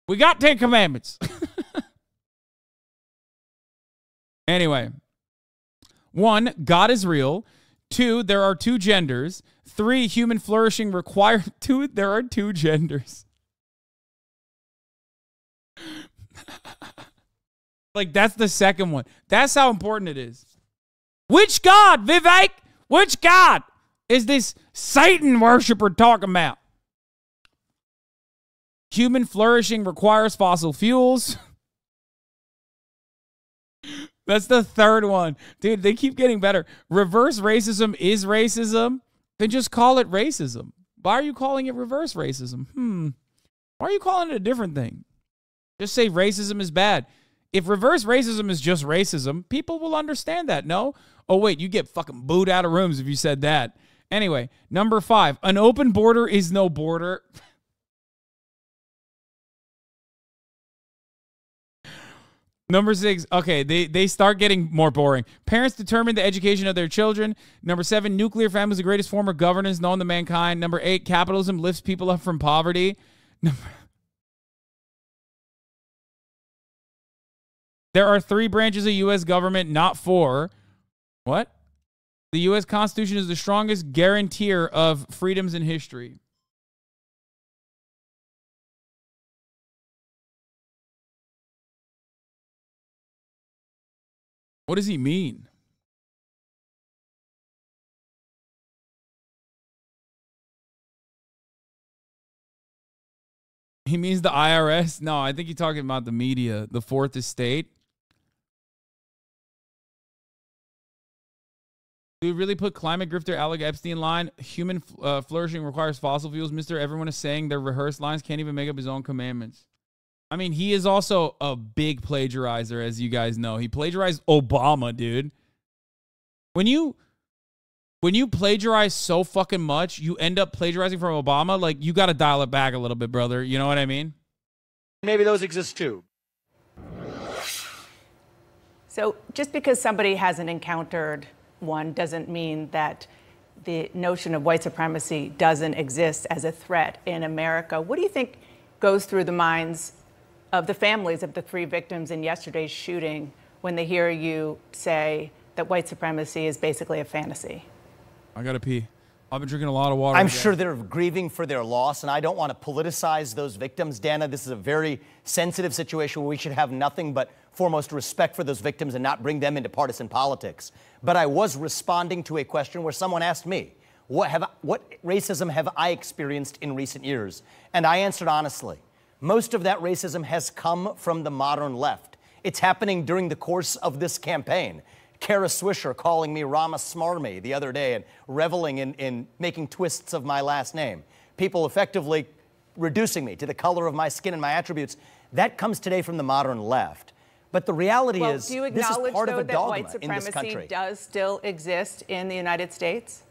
we got 10 commandments. Anyway, 1, God is real. 2, there are 2 genders. 3, human flourishing requires 2. There are 2 genders. Like, that's the second one. That's how important it is. Which God, Vivek? Which God is this Satan worshiper talking about? Human flourishing requires fossil fuels. That's the third one. Dude, they keep getting better. Reverse racism is racism. Then just call it racism. Why are you calling it reverse racism? Why are you calling it a different thing? Just say racism is bad. If reverse racism is just racism, people will understand that, no? Oh, wait, you get fucking booed out of rooms if you said that. Anyway, number 5, an open border is no border. Number 6, okay, they start getting more boring. Parents determine the education of their children. Number 7, nuclear family is the greatest form of governance known to mankind. Number 8, capitalism lifts people up from poverty. There are 3 branches of U.S. government, not 4. What? The U.S. Constitution is the strongest guarantor of freedoms in history. What does he mean? He means the IRS? No, I think he's talking about the media, the fourth estate. Do we really put climate grifter Alec Epstein line? Human flourishing requires fossil fuels. Mr. Everyone is saying their rehearsed lines, can't even make up his own commandments. I mean, he is also a big plagiarizer, as you guys know. He plagiarized Obama, dude. When you plagiarize so fucking much, you end up plagiarizing from Obama, like, you got to dial it back a little bit, brother. You know what I mean? Maybe those exist too. So just because somebody hasn't encountered one doesn't mean that the notion of white supremacy doesn't exist as a threat in America. What do you think goes through the minds of the families of the 3 victims in yesterday's shooting when they hear you say that white supremacy is basically a fantasy? I gotta pee. I've been drinking a lot of water. I'm sure they're grieving for their loss, and I don't want to politicize those victims. Dana, this is a very sensitive situation where we should have nothing but foremost respect for those victims and not bring them into partisan politics. But I was responding to a question where someone asked me, what racism have I experienced in recent years? And I answered honestly. Most of that racism has come from the modern left. It's happening during the course of this campaign. Kara Swisher calling me Ramaswamy the other day and reveling in making twists of my last name. People effectively reducing me to the color of my skin and my attributes. That comes today from the modern left. But the reality is, do you this is acknowledge, part of though, a that dogma white in this supremacy country. does still exist in the United States?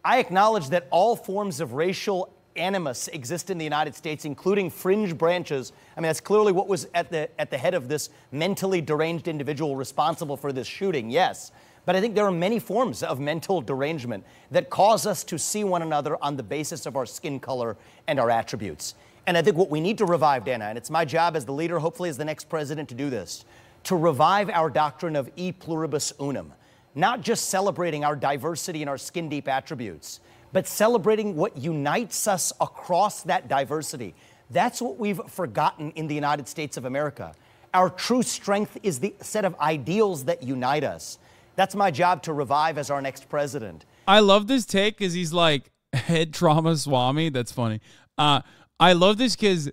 I acknowledge that all forms of racial animus exist in the United States, including fringe branches. I mean, that's clearly what was at the head of this mentally deranged individual responsible for this shooting, yes. But I think there are many forms of mental derangement that cause us to see one another on the basis of our skin color and our attributes. And I think what we need to revive, Dana, and it's my job as the leader, hopefully as the next president, to do this, to revive our doctrine of e pluribus unum, not just celebrating our diversity and our skin-deep attributes, but celebrating what unites us across that diversity. That's what we've forgotten in the United States of America. Our true strength is the set of ideals that unite us. That's my job to revive as our next president. I love this take because he's like head Ramaswamy. That's funny. I love this because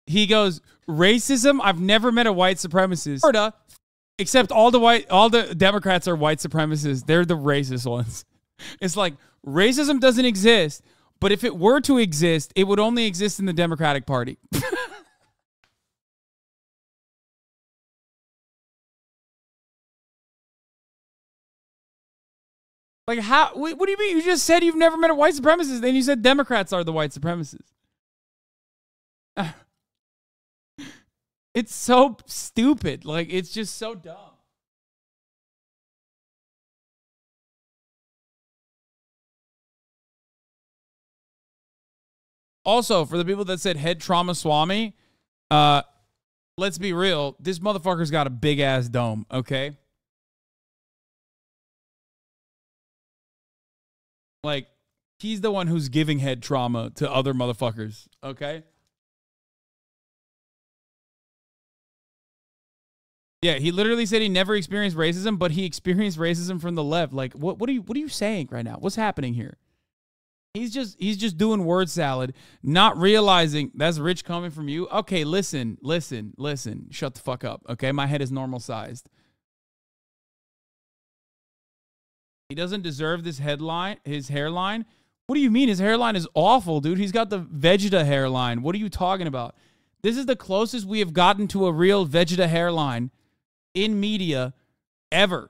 he goes, racism, I've never met a white supremacist. Florida, except all the Democrats are white supremacists. They're the racist ones. It's like racism doesn't exist, but if it were to exist, it would only exist in the Democratic Party. Like, how? What do you mean? You just said you've never met a white supremacist, then you said Democrats are the white supremacists. It's so stupid. Like, it's just so dumb. Also, for the people that said head trauma swami, let's be real. This motherfucker's got a big ass dome, okay? Like, he's the one who's giving head trauma to other motherfuckers, okay? Yeah, he literally said he never experienced racism, but he experienced racism from the left. Like, what are you saying right now? What's happening here? He's just doing word salad, not realizing that's rich coming from you. Okay, listen. Shut the fuck up, okay? My head is normal sized. He doesn't deserve this his hairline. What do you mean? His hairline is awful, dude. He's got the Vegeta hairline. What are you talking about? This is the closest we have gotten to a real Vegeta hairline in media ever.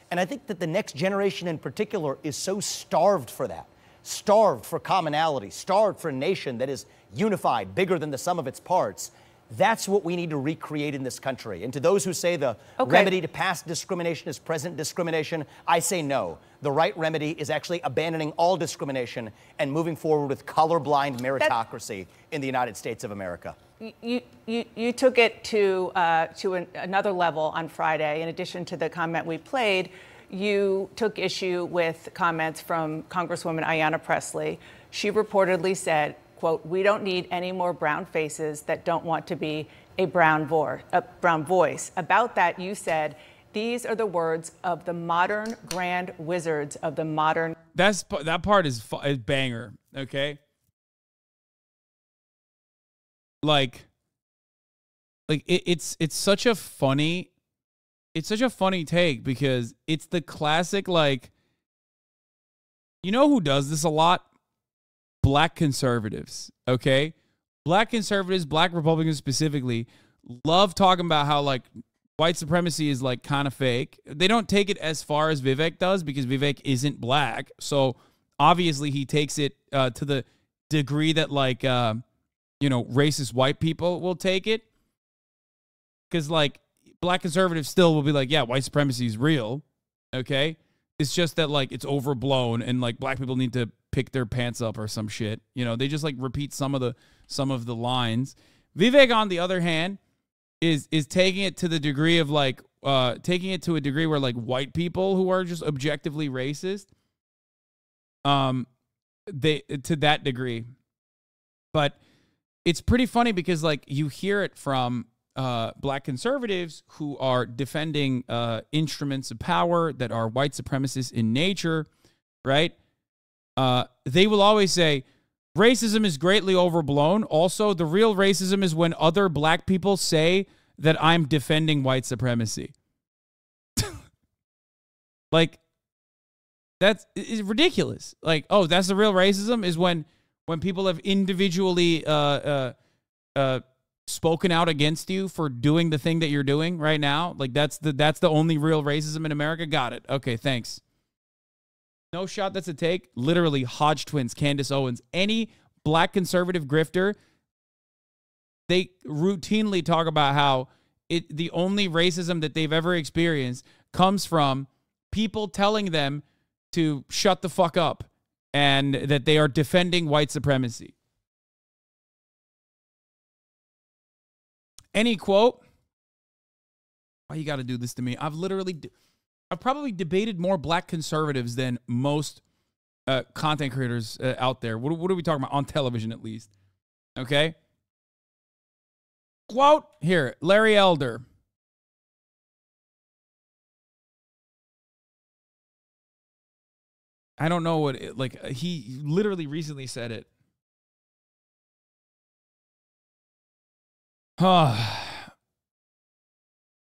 And I think that the next generation in particular is so starved for that, starved for commonality, starved for a nation that is unified, bigger than the sum of its parts. That's what we need to recreate in this country. And to those who say the remedy to past discrimination is present discrimination, I say no. The right remedy is actually abandoning all discrimination and moving forward with colorblind meritocracy in the United States of America. You took it to another level on Friday. In addition to the comment we played, you took issue with comments from Congresswoman Ayanna Pressley. She reportedly said, quote, "We don't need any more brown faces that don't want to be a brown voice." About that, you said, "These are the words of the modern grand wizards of the modern." That part is banger, okay? Like it's such a funny take because it's the classic, like, you know who does this a lot? Black conservatives, okay? Black conservatives, black Republicans specifically, love talking about how, like, white supremacy is, like, kind of fake. They don't take it as far as Vikvek does because Vikvek isn't black. So obviously he takes it to the degree that, like, racist white people will take it. Because, like, black conservatives still will be like, yeah, white supremacy is real, okay? It's just that, like, it's overblown and, like, black people need to pick their pants up or some shit. You know, they just, like, repeat some of the lines. Vikvek, on the other hand, is taking it to the degree of, like, taking it to a degree where, like, white people who are just objectively racist, they to that degree. But it's pretty funny because, like, you hear it from black conservatives who are defending instruments of power that are white supremacists in nature, right? They will always say, racism is greatly overblown. Also, the real racism is when other black people say that I'm defending white supremacy. Like, that's ridiculous. Like, oh, that's the real racism, is when people have individually spoken out against you for doing the thing that you're doing right now. Like, that's the only real racism in America. Got it. Okay, thanks. No shot that's a take. Literally, Hodge twins, Candace Owens, any black conservative grifter, they routinely talk about how the only racism that they've ever experienced comes from people telling them to shut the fuck up and that they are defending white supremacy. Any quote? Why you got to do this to me? I've probably debated more black conservatives than most content creators out there. What are we talking about? On television, at least. Okay? Quote here, Larry Elder. I don't know what he literally recently said it.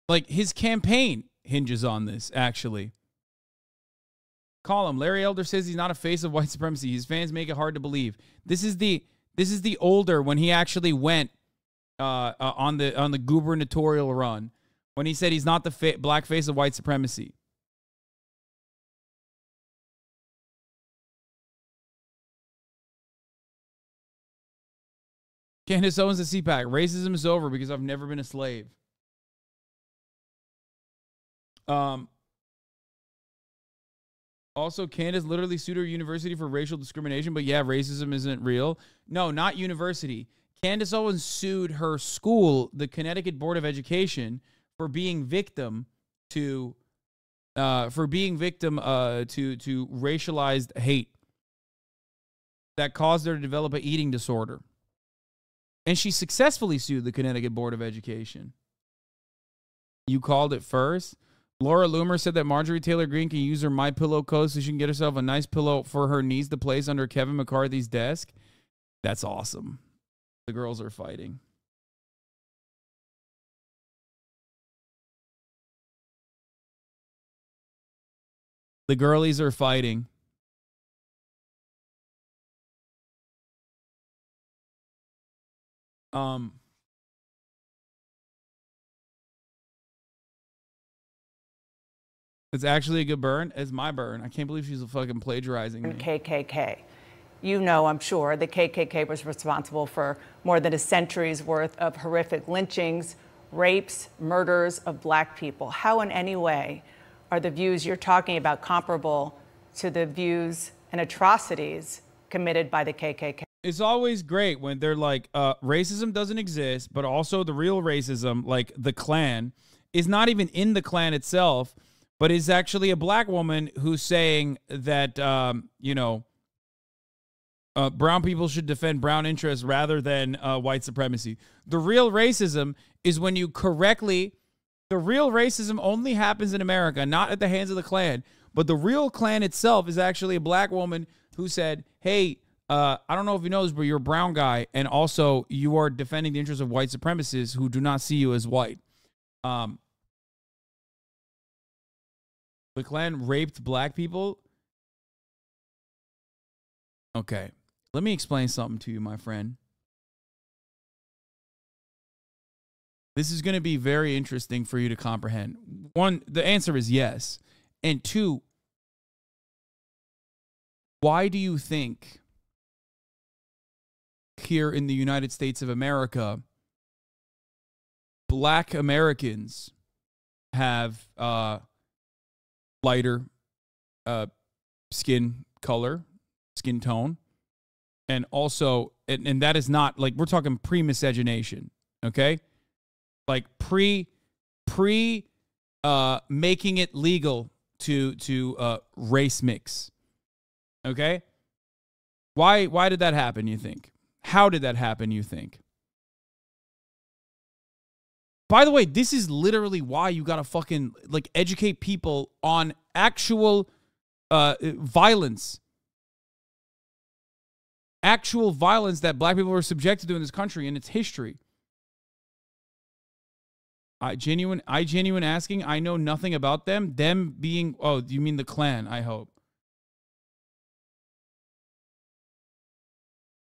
Like, his campaign hinges on this, actually. Call him. Larry Elder says he's not a face of white supremacy. His fans make it hard to believe. This is the older, when he actually went on the gubernatorial run, when he said he's not the black face of white supremacy. Candace Owens at CPAC. Racism is over because I've never been a slave. Also, Candace literally sued her university for racial discrimination, but yeah, racism isn't real. No, not university. Candace Owens sued her school, the Connecticut Board of Education, for being victim to racialized hate that caused her to develop an eating disorder. And she successfully sued the Connecticut Board of Education. You called it first. Laura Loomer said that Marjorie Taylor Greene can use her MyPillow code so she can get herself a nice pillow for her knees to place under Kevin McCarthy's desk. That's awesome. The girls are fighting. The girlies are fighting. It's actually a good burn. It's my burn. I can't believe she's fucking plagiarizing me. KKK. You know, I'm sure, the KKK was responsible for more than a century's worth of horrific lynchings, rapes, murders of black people. How in any way are the views you're talking about comparable to the views and atrocities committed by the KKK? It's always great when they're like, racism doesn't exist, but also the real racism, like the Klan, is not even in the Klan itself, but is actually a black woman who's saying that, brown people should defend brown interests rather than white supremacy. The real racism is when you correctly, the real racism only happens in America, not at the hands of the Klan, but the real Klan itself is actually a black woman who said, hey, I don't know if you know this, but you're a brown guy, and also you are defending the interests of white supremacists who do not see you as white. The Klan raped black people. Okay, let me explain something to you, my friend. This is going to be very interesting for you to comprehend. One, the answer is yes. And two, why do you think here in the United States of America, black Americans have lighter skin color, skin tone, and also, and that is not, like, we're talking pre-miscegenation, okay? Like making it legal to race mix, okay? Why did that happen, you think? How did that happen, you think? By the way, this is literally why you gotta fucking, like, educate people on actual violence. Actual violence that black people were subjected to in this country and its history. I genuine asking. I know nothing about them. Them being, oh, you mean the Klan? I hope.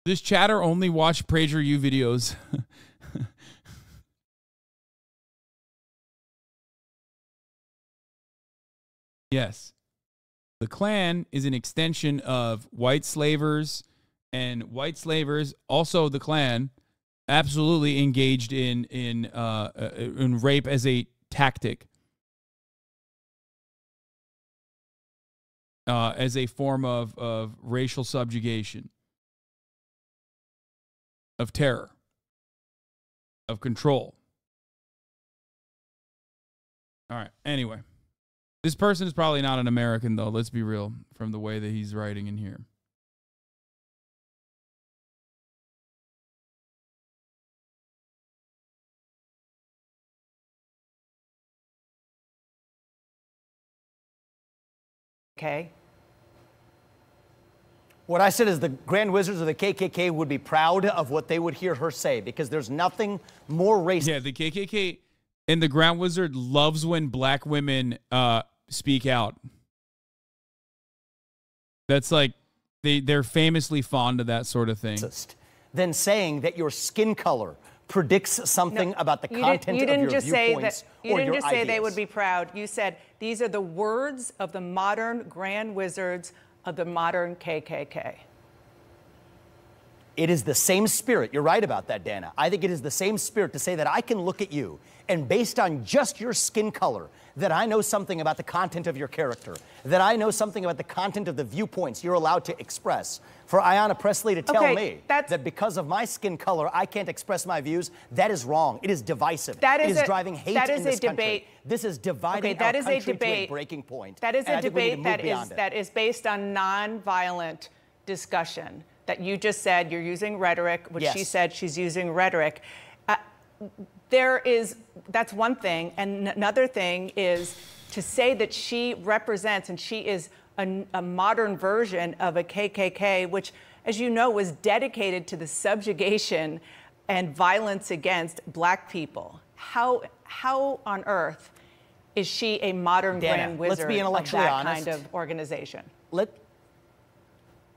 This chatter only watch PragerU videos. Yes. The Klan is an extension of white slavers, and white slavers, also the Klan, absolutely engaged in rape as a tactic, as a form of racial subjugation, of terror, of control. All right. Anyway, this person is probably not an American, though. Let's be real, from the way that he's writing in here. Okay. What I said is the Grand Wizards of the KKK would be proud of what they would hear her say, because there's nothing more racist. Yeah, the KKK and the Grand Wizard loves when black women speak out. That's like, they're famously fond of that sort of thing. Than saying that your skin color predicts something about the content of your viewpoints you or didn't your just say ideas. they would be proud. You said these are the words of the modern Grand Wizards of the modern KKK. It is the same spirit. You're right about that, Dana. I think it is the same spirit to say that I can look at you and based on just your skin color, that I know something about the content of your character, that I know something about the content of the viewpoints you're allowed to express. For Ayanna Pressley to tell me that because of my skin color, I can't express my views, that is wrong. It is divisive. It is driving hate in this country. This is dividing our country to a breaking point. That is a debate that is based on nonviolent discussion. That you just said you're using rhetoric, which she said she's using rhetoric. That's one thing. And another thing is to say that she represents and she is a modern version of a KKK, which, as you know, was dedicated to the subjugation and violence against black people. How on earth is she a modern Grand Wizard of that kind of organization?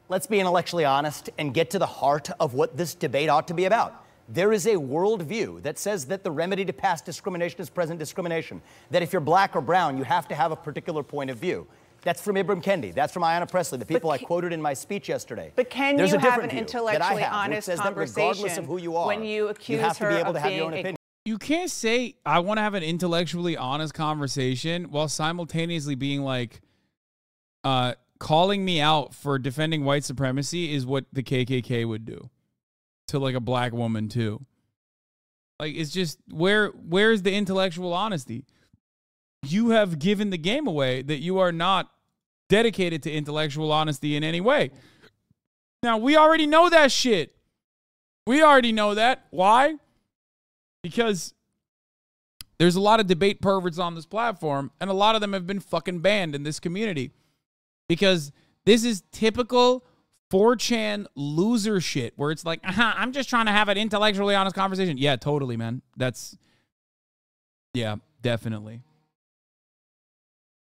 Let's be intellectually honest and get to the heart of what this debate ought to be about. There is a worldview that says that the remedy to past discrimination is present discrimination, that if you're black or brown, you have to have a particular point of view. That's from Ibram Kendi. That's from Ayanna Pressley, the people I quoted in my speech yesterday. But can you have an intellectually honest conversation when you accuse her of being You can't say, I want to have an intellectually honest conversation while simultaneously being like, calling me out for defending white supremacy is what the KKK would do to like a black woman too. Like, it's just, where's the intellectual honesty? You have given the game away that you are not dedicated to intellectual honesty in any way. Now, we already know that shit. We already know that. Why? Because there's a lot of debate perverts on this platform, and a lot of them have been fucking banned in this community. Because this is typical 4chan loser shit where it's like, I'm just trying to have an intellectually honest conversation. Yeah, totally, man. Yeah, definitely.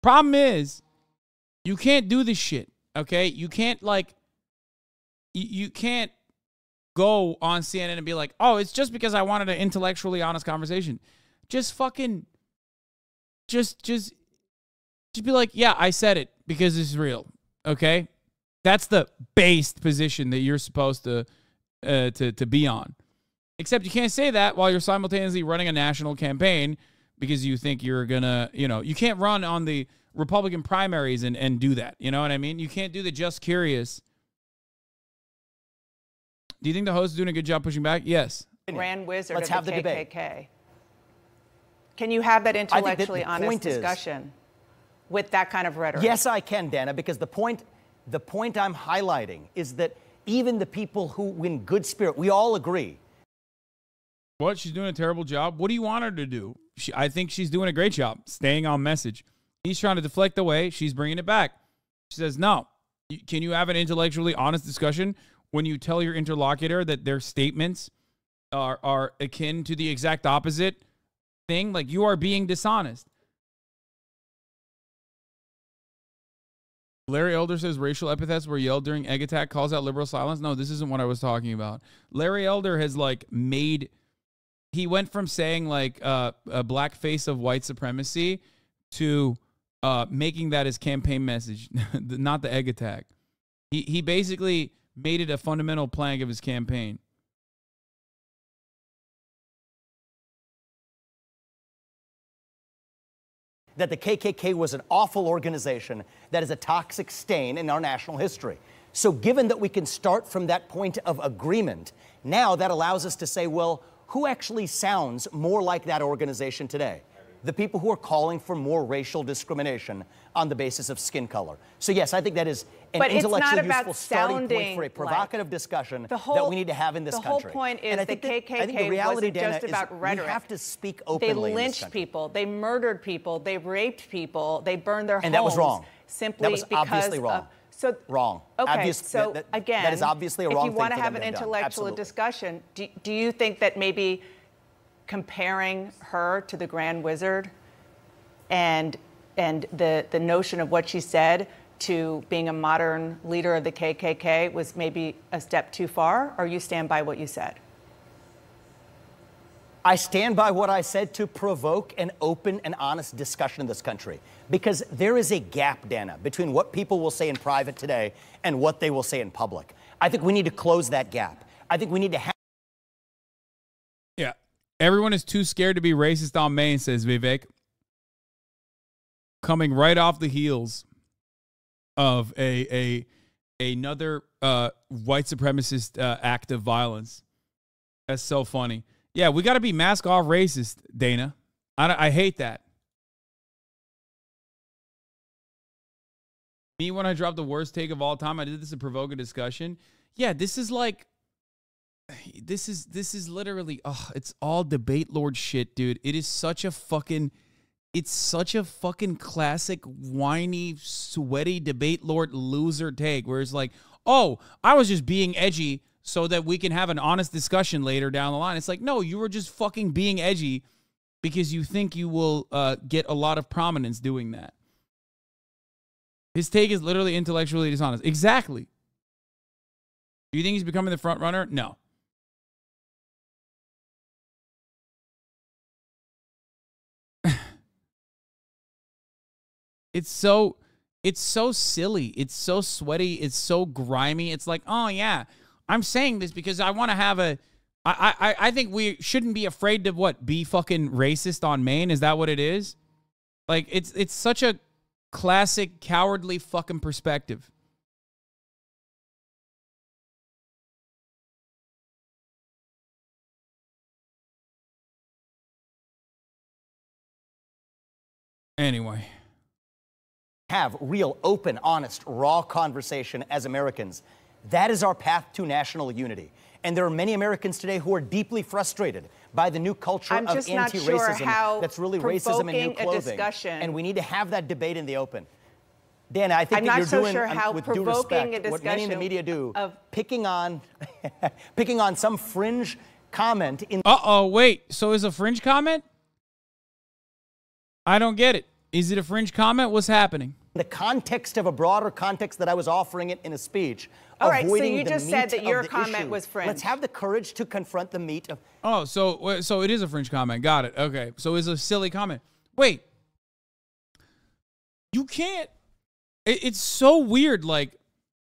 Problem is, you can't do this shit, okay? You can't, like, you can't go on CNN and be like, oh, it's just because I wanted an intellectually honest conversation. Just fucking, just be like, yeah, I said it because it's real, okay? That's the based position that you're supposed to be on. Except you can't say that while you're simultaneously running a national campaign because you think you're gonna, you can't run on the Republican primaries and do that. You know what I mean? You can't do the just curious. Do you think the host is doing a good job pushing back? Yes. Grand Wizard of the KKK. Can you have that intellectually honest discussion with that kind of rhetoric? Yes, I can, Dana, because the point I'm highlighting is that even the people who in good spirit, we all agree. What? She's doing a terrible job? What do you want her to do? I think she's doing a great job staying on message. He's trying to deflect away. She's bringing it back. She says, no. Can you have an intellectually honest discussion when you tell your interlocutor that their statements are akin to the exact opposite thing. Like, you are being dishonest. Larry Elder says racial epithets were yelled during egg attack calls out liberal silence. No, this isn't what I was talking about. Larry Elder has like he went from saying like a blackface of white supremacy to making that his campaign message, not the egg attack. He basically made it a fundamental plank of his campaign. That the KKK was an awful organization that is a toxic stain in our national history. So given that we can start from that point of agreement, now that allows us to say, well, who actually sounds more like that organization today? The people who are calling for more racial discrimination on the basis of skin color. So yes, I think that is an intellectually useful starting point for a provocative discussion that we need to have in this country. The whole point is the KKK wasn't just about rhetoric. We have to speak openly. They lynched people, they murdered people, they raped people, they burned their homes. And that was wrong. Simply that was because obviously wrong. Wrong. Okay, so again, that is obviously a wrong thing. If you want to have an intellectual discussion, do you think that maybe comparing her to the Grand Wizard and the notion of what she said to being a modern leader of the KKK was maybe a step too far, or you stand by what you said? I stand by what I said to provoke an open and honest discussion in this country, because there is a gap, Dana, between what people will say in private today and what they will say in public. I think we need to close that gap. I think we need to have... Yeah. Everyone is too scared to be racist on Maine, says Vivek. Coming right off the heels of another white supremacist act of violence. That's so funny. Yeah, we got to be mask off racist, Dana. I hate that. Me, when I dropped the worst take of all time, I did this to provoke a discussion. Yeah, this is like, this is literally, it's all debate lord shit, dude. It is such a fucking, it's such a fucking classic, whiny, sweaty debate lord loser take where it's like, oh, I was just being edgy so that we can have an honest discussion later down the line. It's like, no, you were just fucking being edgy because you think you will get a lot of prominence doing that. His take is literally intellectually dishonest. Exactly. Do you think he's becoming the front runner? No. It's so silly. It's so sweaty. It's so grimy. It's like, oh yeah, I'm saying this because I want to have I think we shouldn't be afraid to be fucking racist on Maine. Is that what it is? Like, it's such a classic cowardly fucking perspective. Anyway. Have real, open, honest, raw conversation as Americans. That is our path to national unity. And there are many Americans today who are deeply frustrated by the new culture of anti-racism that's really racism in new clothing. And we need to have that debate in the open. Dana, I think that you're doing, with due respect, what many in the media do, picking on some fringe comment in... Uh-oh, wait. So is a fringe comment? I don't get it. Is it a fringe comment? What's happening? The context of a broader context that I was offering it in a speech. All right, so you just said that your comment was fringe. Let's have the courage to confront the meat of... Oh, so it is a fringe comment. Got it. Okay. So it's a silly comment. Wait. You can't... It's so weird. Like,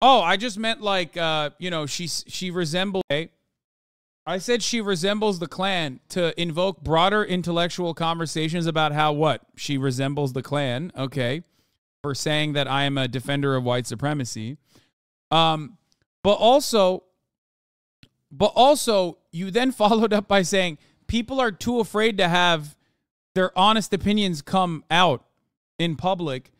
oh, I just meant like, she resembles... Okay? I said she resembles the Klan to invoke broader intellectual conversations about how she resembles the Klan. Okay. For saying that I am a defender of white supremacy. But also you then followed up by saying people are too afraid to have their honest opinions come out in public,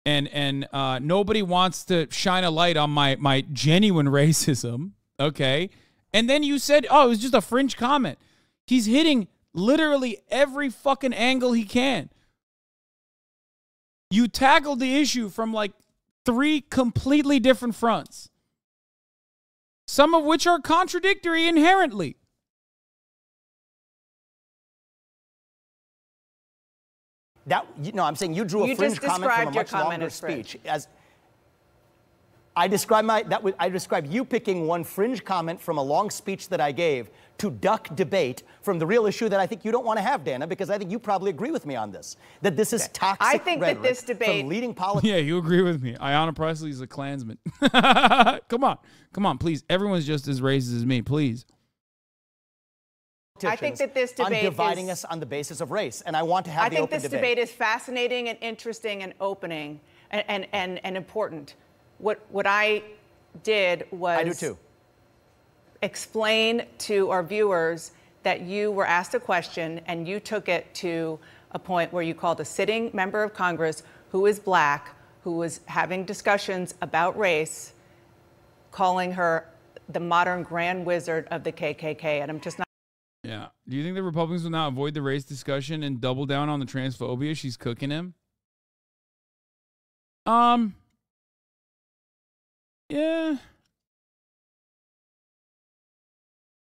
and nobody wants to shine a light on my genuine racism. Okay. And then you said, oh, it was just a fringe comment. He's hitting literally every fucking angle he can. You tackled the issue from like 3 completely different fronts, some of which are contradictory inherently. No, I'm saying you drew a fringe comment from a much longer speech. I described you picking one fringe comment from a long speech that I gave to duck debate from the real issue that I think you don't want to have, Dana, because I think you probably agree with me on this, that this is toxic I think rhetoric that this debate from leading politicians. Yeah, you agree with me. Ayanna Pressley's a Klansman. Come on, please. Everyone's just as racist as me, please. I think that this debate is dividing us on the basis of race, and I want to have the open debate. I think this debate is fascinating and interesting and opening and important. What I did was I do too. Explain to our viewers that you were asked a question and you took it to a point where you called a sitting member of Congress who is black, who was having discussions about race, calling her the modern grand wizard of the KKK. And I'm just not. Yeah. Do you think the Republicans will now avoid the race discussion and double down on the transphobia she's cooking him? Yeah.